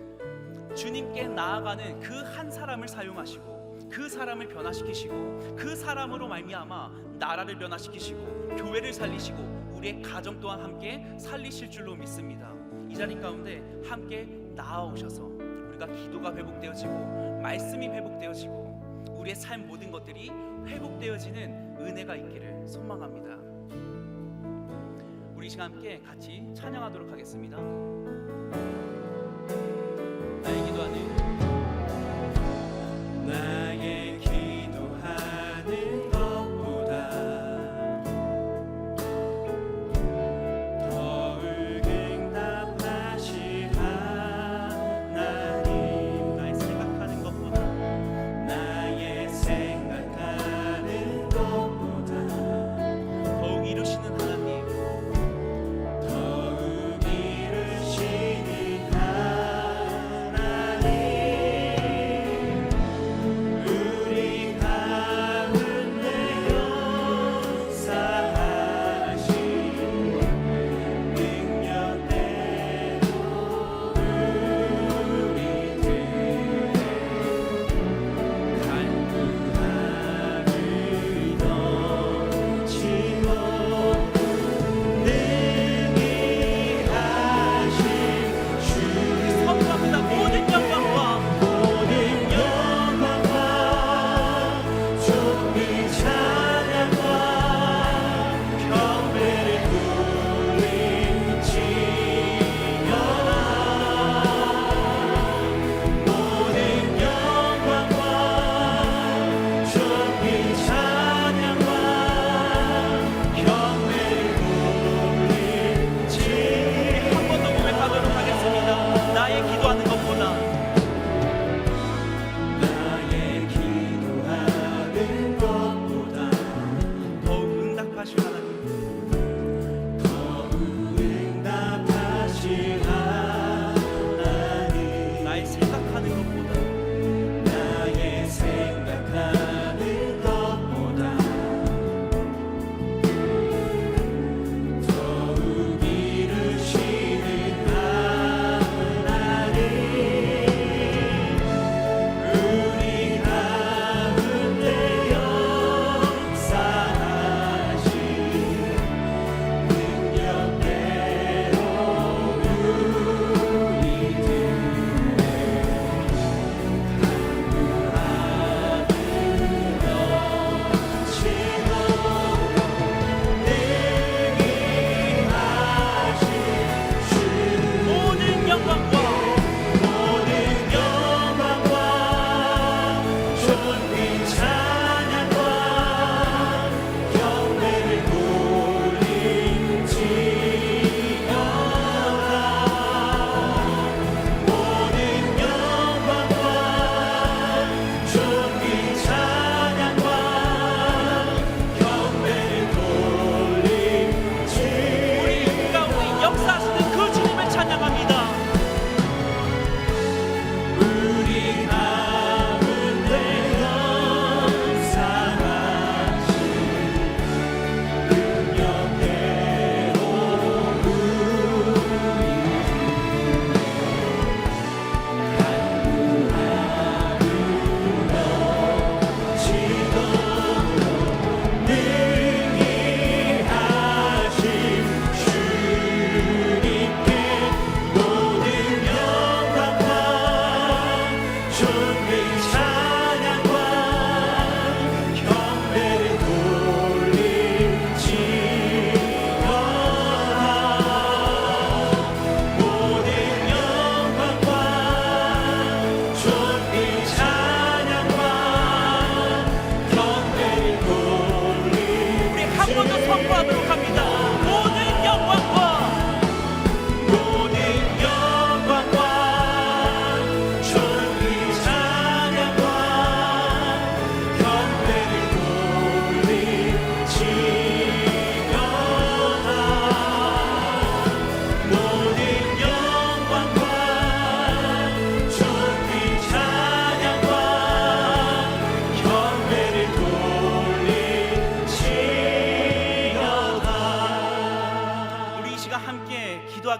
주님께 나아가는 그 한 사람을 사용하시고 그 사람을 변화시키시고 그 사람으로 말미암아 나라를 변화시키시고 교회를 살리시고 우리의 가정 또한 함께 살리실 줄로 믿습니다. 이 자리 가운데 함께 나아오셔서 우리가 기도가 회복되어지고 말씀이 회복되어지고 우리의 삶 모든 것들이 회복되어지는 은혜가 있기를 소망합니다. 우리 시간 함께 같이 찬양하도록 하겠습니다. 나의 기도하는 나의 기도하는 것보다 더 응답하시 하나님. 나의 생각하는 것보다 나의 생각하는 것보다 더욱 이루시는 하나님, 더욱 이루시는 하나님.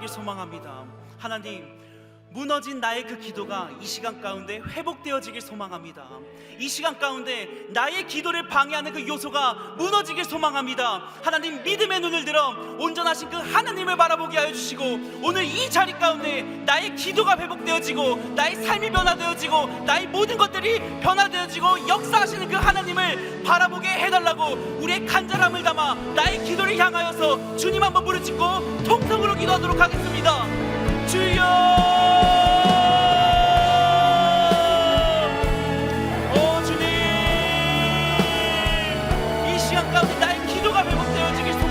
기도하길 소망합니다. 하나님, 무너진 나의 그 기도가 이 시간 가운데 회복되어지길 소망합니다. 이 시간 가운데 나의 기도를 방해하는 그 요소가 무너지길 소망합니다. 하나님, 믿음의 눈을 들어 온전하신 그 하나님을 바라보게 하여 주시고, 오늘 이 자리 가운데 나의 기도가 회복되어지고 나의 삶이 변화되어지고 나의 모든 것들이 변화되어지고 역사하시는 그 하나님을 바라보게 해달라고 우리의 간절함을 담아 나의 기도를 향하여서 주님 한번 부르짖고 통성으로 기도하도록 하겠습니다. 주여,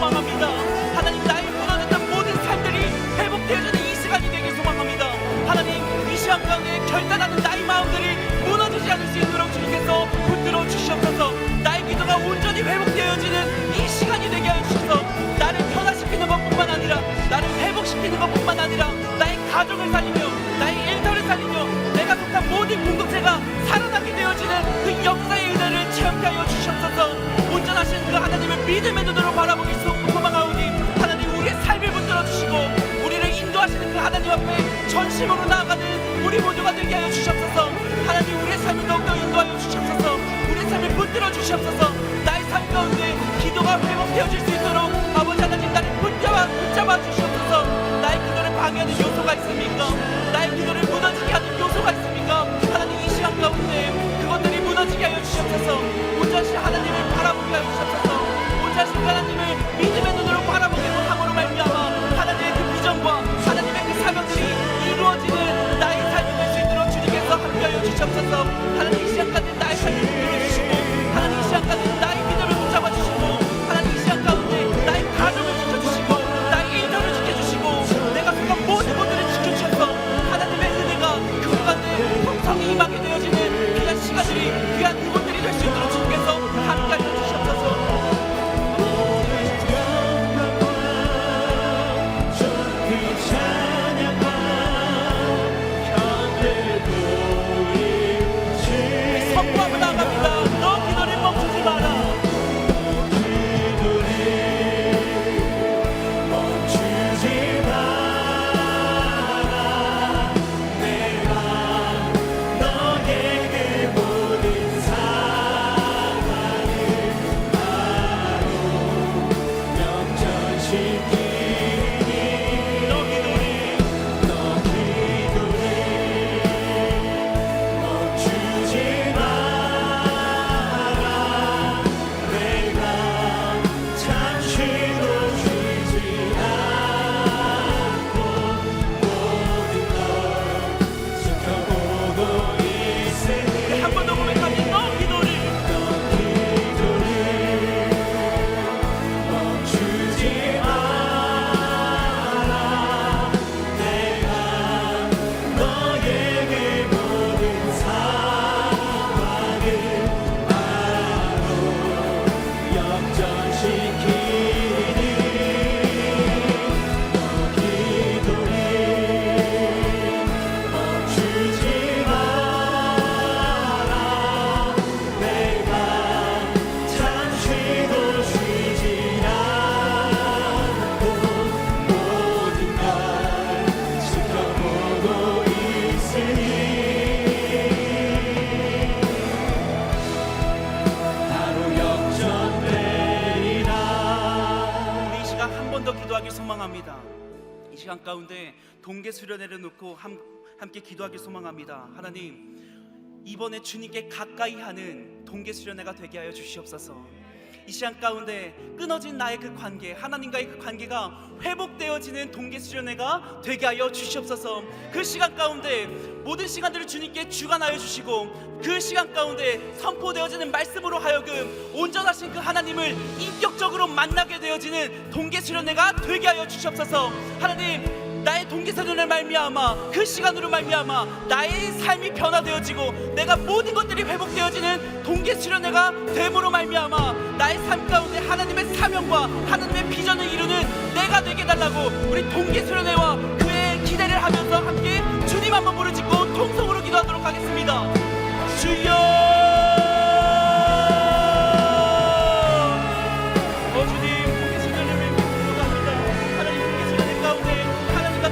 소망합니다. 하나님, 나의 무너졌던 모든 삶들이 회복되어지는 이 시간이 되길 소망합니다. 하나님, 이 시간 가운데 결단하는 나의 마음들이 무너지지 않을 수 있도록 주님께서 붙들어 주시옵소서. 나의 기도가 온전히 회복되어지는 이 시간이 되게 하여 주셔서 나를 변화시키는 것뿐만 아니라 나를 회복시키는 것뿐만 아니라 나의 가족을 살리며 나의 일터를 살리며 내가 속한 모든 공동체가 살아나게 되어지는 그 역사의 은혜를 체험케 하여 주시옵소서. 온전하신 그 하나님을 믿음의 눈으로 바라보기 소망하오니 하나님, 우리의 삶을 붙들어 주시고 우리를 인도하시는 그 하나님 앞에 전심으로 나아가는 우리 모두가 되게 하여 주시옵소서. 하나님, 우리의 삶을 더욱더 인도하여 주시옵소서. 우리의 삶을 붙들어 주시옵소서. 나의 삶 가운데 기도가 회복되어질 수 있도록 아버지 하나님, 나를 붙잡아 주시옵소서. 나의 기도를 방해하는 요소가 있습니까? 나의 기도를 무너지게 하는 요소가 있습니까? 하나님, 이 시간 가운데 그것들이 무너지게 하여 주시옵소서. 온전하신 하나님을 바라보게 하여 주시옵소서. 온전하신 하나님을 믿음의 눈으로 바라보게 함으로 말미암아 하나님의 그 비전과 하나님의 그 사명들이 이루어지는 나의 삶이 될 수 있도록 주님께서 함께하여 주시옵소서. 하나님, 이 시간까지 나의 삶을 붙들어 주시고 하나님, 이 시간까지 나의 믿음을 붙잡아 주시고 하나님, 이 시간 가운데 나의 가족을 지켜주시고 나의 일터를 지켜주시고 내가 속한 모든 것들을 지켜주셔서 하나님의 은혜가 그 가운데 풍성히 임하게 되어지는 귀한 시간들이, 귀한 그곳들이 될 수 있도록 주님께서 함께하여 주시옵소서. 선포하고 나갑니다. 너 기도를 멈추지 마라. 소망합니다. 이 시간 가운데 동계 수련회를 놓고 함께 기도하길 소망합니다. 하나님, 이번에 주님께 가까이 하는 동계 수련회가 되게 하여 주시옵소서. 이 시간 가운데 끊어진 나의 그 관계, 하나님과의 그 관계가 회복되어지는 동계 수련회가 되게 하여 주시옵소서. 그 시간 가운데 모든 시간들을 주님께 주관하여 주시고 그 시간 가운데 선포되어지는 말씀으로 하여금 온전하신 그 하나님을 인격적으로 만나게 되어지는 동계 수련회가 되게 하여 주시옵소서. 하나님, 나의 동계 수련을 말미암아 그 시간으로 말미암아 나의 삶이 변화되어지고 내가 모든 것들이 회복되어지는 동계 수련회가 됨으로 말미암아 나의 삶 가운데 하나님의 사명과 하나님의 비전을 이루는 내가 되게 해달라고 우리 동계 수련회와 그의 기대를 하면서 함께 주님 한번 부르짖고 통성으로 기도하도록 하겠습니다. 주여, 주님, 동계 수련회를 기도합니다. 하나님, 동계 수련회 가운데 하나님과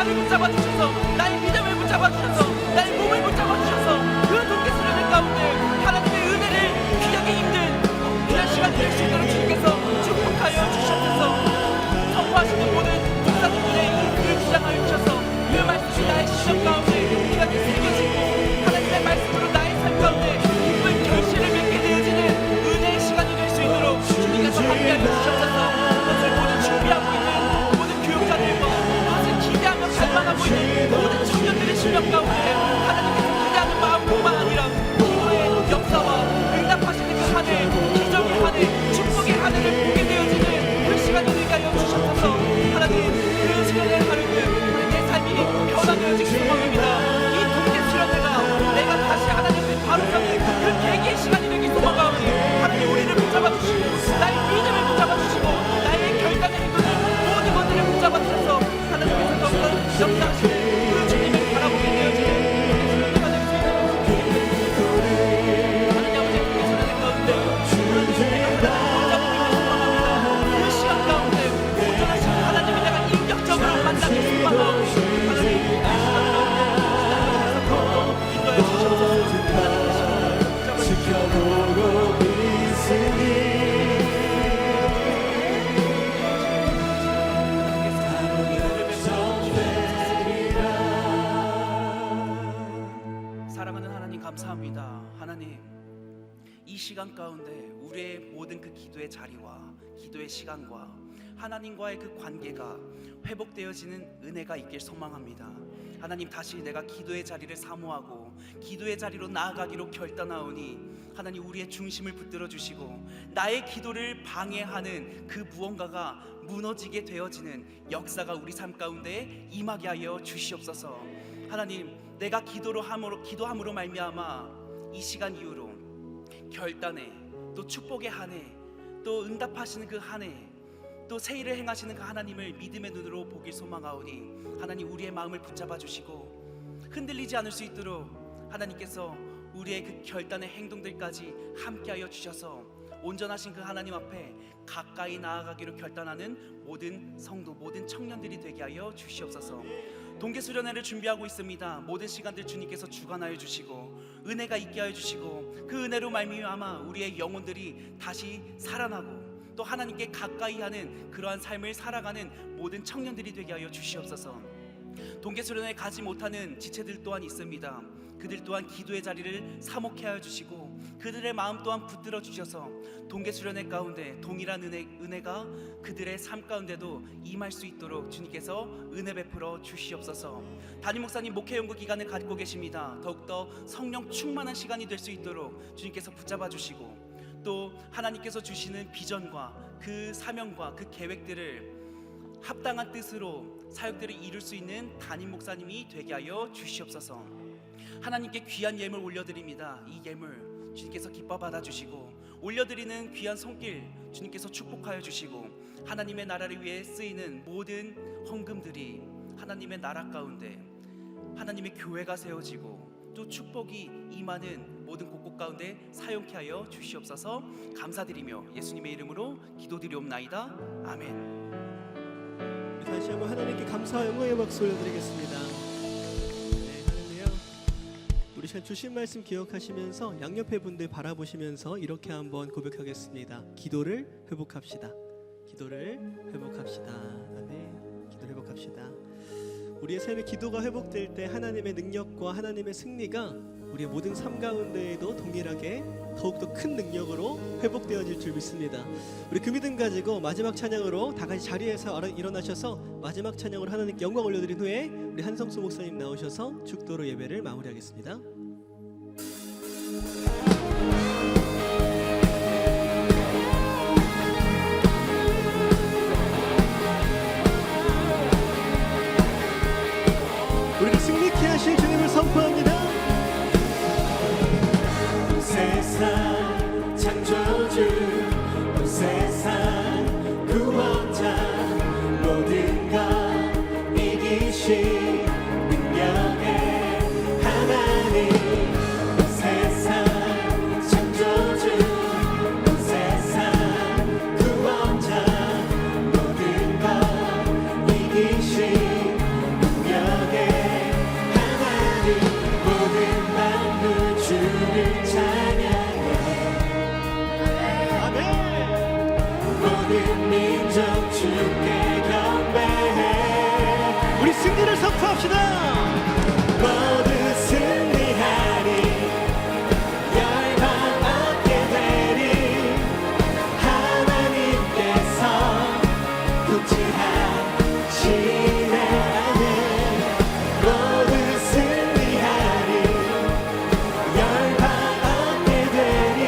나를 붙잡아 주셔서 나의 믿음을 붙잡아 주셔서 나의 몸을 붙잡아 주셔서 그 동계 수련회 가운데 하나님의 은혜를 귀하게 힘든 귀한 시간이 될 수 있도록 주님께서 축복하여 주셔서 선포하시는 모든 목사님들의 이 글을 주장하여 주셔서 그 말씀이 나의 시선 가운데 귀하게 새겨지고 하나님의 말씀으로 나의 삶 가운데 기쁜 결실을 맺게 되어지는 은혜의 시간이 될 수 있도록 주님께서 함께하여 주셔서 그것을 모든 준비하고 있는 모든 교육자들과 그것을 기대하며 갈망하고 있는 모든 청년들의 심령 가운데 하나님께서 기대하는 마음뿐만 아니라 기도의 역사와 응답하시는 그 하늘, 기적의 하늘, 축복의 하늘을 보게 되어지는 그 시간이 되게 하여 주셔서 하나님 그 수련회 하루는 내 삶이 변화되어지기 소망합니다. 이 동계 수련회가 내가 다시 하나님 앞에 바로서는 그 계기의 시간이 되기 소망하오니 하나님 우리를 붙잡아 주시고 나의 믿음을 붙잡아 주시고 나의 결단의 행동을 모든 것들을 붙잡아 주셔서 하나님께서 더욱더 역사하시는 그 주님을 바라보게 되어지는 수련회가 될 수 있도록 하나님 아버지 동계 수련회 가운데 내가 붙잡아 소망합니다. 그 시간 가운데 온전하신 하나님을 내가 인격적으로 만나기 소망하오니 하나님 이 시간 가운데 더욱더 인도해 주셔서 하나님의 시간을 붙잡아 지켜보고 있으니 사랑하는 하나님 감사합니다. 하나님 이 시간 가운데 우리의 모든 그 기도의 자리와 기도의 시간과 하나님과의 그 관계가 회복되어지는 은혜가 있길 소망합니다. 하나님 다시 내가 기도의 자리를 사모하고 기도의 자리로 나아가기로 결단하오니 하나님 우리의 중심을 붙들어 주시고 나의 기도를 방해하는 그 무언가가 무너지게 되어지는 역사가 우리 삶 가운데 임하게 하여 주시옵소서. 하나님 내가 기도함으로 말미암아 이 시간 이후로 결단에 또 축복의 한 해 또 응답하시는 그 한 해 또 새 일을 행하시는 그 하나님을 믿음의 눈으로 보길 소망하오니 하나님 우리의 마음을 붙잡아 주시고 흔들리지 않을 수 있도록 하나님께서 우리의 그 결단의 행동들까지 함께하여 주셔서 온전하신 그 하나님 앞에 가까이 나아가기로 결단하는 모든 성도 모든 청년들이 되게 하여 주시옵소서. 동계수련회를 준비하고 있습니다. 모든 시간들 주님께서 주관하여 주시고 은혜가 있게 하여 주시고 그 은혜로 말미암아 우리의 영혼들이 다시 살아나고 또 하나님께 가까이 하는 그러한 삶을 살아가는 모든 청년들이 되게 하여 주시옵소서. 동계수련회에 가지 못하는 지체들 또한 있습니다. 그들 또한 기도의 자리를 사목해 하여 주시고 그들의 마음 또한 붙들어 주셔서 동계수련회 가운데 동일한 은혜가 그들의 삶 가운데도 임할 수 있도록 주님께서 은혜 베풀어 주시옵소서. 담임 목사님 목회 연구 기간을 갖고 계십니다. 더욱더 성령 충만한 시간이 될 수 있도록 주님께서 붙잡아 주시고 또 하나님께서 주시는 비전과 그 사명과 그 계획들을 합당한 뜻으로 사역들을 이룰 수 있는 담임 목사님이 되게 하여 주시옵소서. 하나님께 귀한 예물 올려드립니다. 이 예물 주님께서 기뻐 받아주시고 올려드리는 귀한 손길 주님께서 축복하여 주시고 하나님의 나라를 위해 쓰이는 모든 헌금들이 하나님의 나라 가운데 하나님의 교회가 세워지고 또 축복이 임하는 모든 곳곳 가운데 사용케 하여 주시옵소서. 감사드리며 예수님의 이름으로 기도드리옵나이다. 아멘. 다시 한번 하나님께 감사와 영광의 박수 올려드리겠습니다. 네, 할렐루야. 우리 시간 주신 말씀 기억하시면서 양옆에 분들 바라보시면서 이렇게 한번 고백하겠습니다. 기도를 회복합시다. 기도를 회복합시다. 아멘. 기도를 회복합시다. 우리의 삶의 기도가 회복될 때 하나님의 능력과 하나님의 승리가 우리의 모든 삶 가운데에도 동일하게 더욱더 큰 능력으로 회복되어질 줄 믿습니다. 우리 그 믿음 가지고 마지막 찬양으로 다 같이 자리에서 일어나셔서 마지막 찬양으로 하나님께 영광 올려드린 후에 우리 한성수 목사님 나오셔서 축도로 예배를 마무리하겠습니다. 우리를 승리케 하실 주님을 선포합니다. 세상 창조주 온 세상 구원자 모든 것 이기신 능력의 하나님 온 세상 창조주 온 세상 구원자 모든 것 이기신 능력의 민족 주께 경배해. 우리 승리를 선포합시다. 모두 승리하리. 열방 얻게 되리. 하나님께서 통치하시네. 모두 승리하리. 열방 얻게 되리.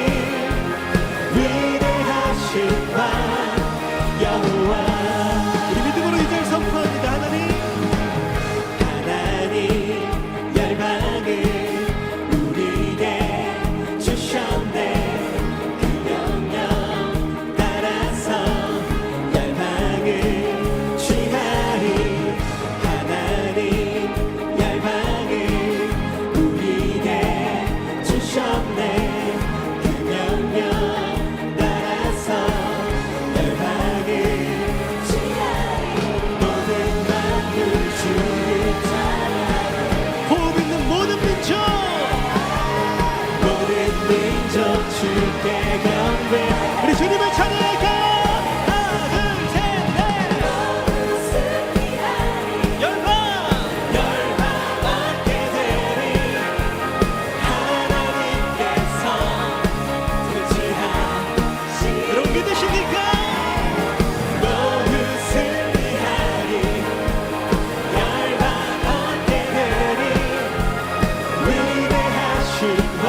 위대하신 바 여호와. 우리 믿음으로 이절 선포합니다. 하나님 열방을 우리에게 주셨네. 그 명령 따라서 열방을 취하리. 하나님 열방을 우리에게 주셨네. 그 명령 따라서 열방을 취하리. 모든 만물 주를 호흡 있는 모든 민족 모든 민족 주께 경배. 우리 주님을 찬양할까요? 하나 둘셋넷 열방 열방 얻게 되리. 하나님께서 통치하시니. 여러분 믿으십니까? 모두 승리하리. 열방 얻게 되리. 위대하신 바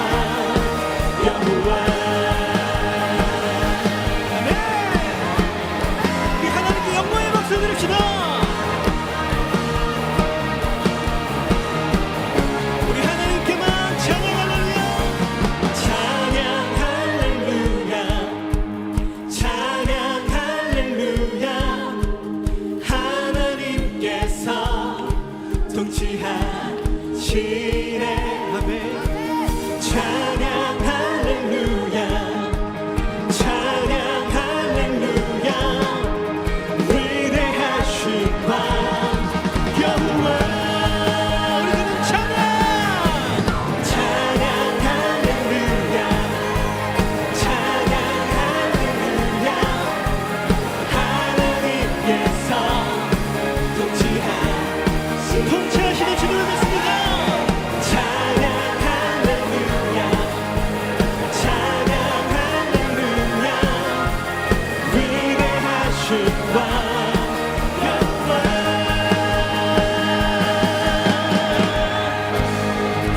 여호와. 네. 우리 하나님께 영광의 박수 드립시다. 우리 하나님께만 찬양 할렐루야. 찬양 할렐루야. 찬양 할렐루야. 하나님께서 통치하시네. 아멘. 찬양 할렐루야. 찬양 할렐루야. 위대하신 바 여호와. 우리는 찬양 찬양 할렐루야. 찬양 할렐루야. 하나님께서 통치하시는 주님을 믿습니다. 찬양 할렐루야. 찬양 할렐루야. 위대하신 바 여호와.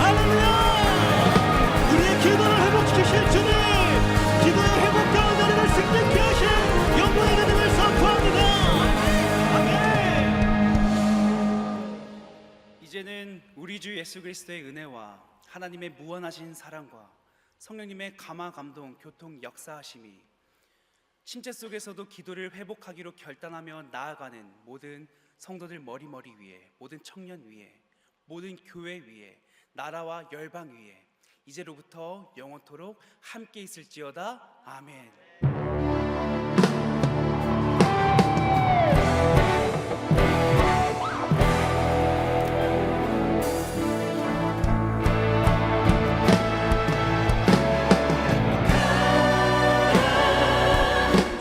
할렐루야. 우리의 기도를 회복시키실 주님, 기도의 회복 가운데 우리를 승리케 하신 영광의 이름을 선포합니다. 아멘. 이제는 우리 주 예수 그리스도의 은혜와 하나님의 무한하신 사랑과 성령님의 감화 감동 교통 역사하심이 신체 속에서도 기도를 회복하기로 결단하며 나아가는 모든 성도들 머리머리 위에, 모든 청년 위에, 모든 교회 위에, 나라와 열방 위에 이제로부터 영원토록 함께 있을지어다. 아멘.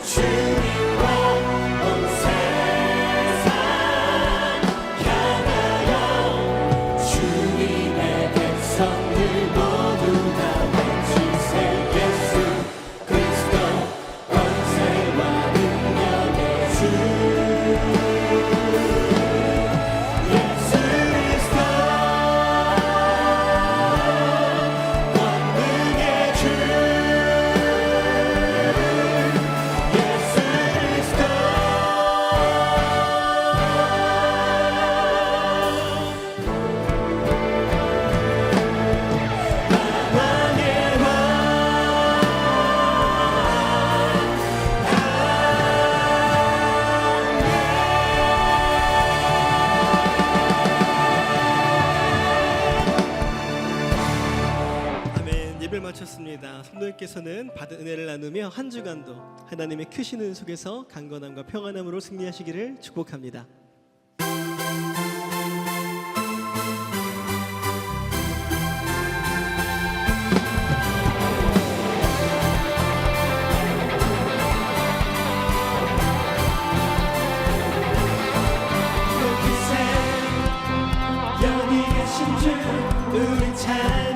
주님과 온 세상 향하여 주님의 백성들 모두 다 외치세. 예수 그리스도 권세와 능력의 주. 예수 그리스도 권능의 주. 예수 그리스도 만왕의 왕. 아멘. 예배를 마쳤습니다. 성도님께서는 받은 은혜를 나누며 한 주간도 하나님의 크신 은 속에서 강건함과 평안함으로 승리하시기를 축복합니다. 살아계신 주 우리 찬양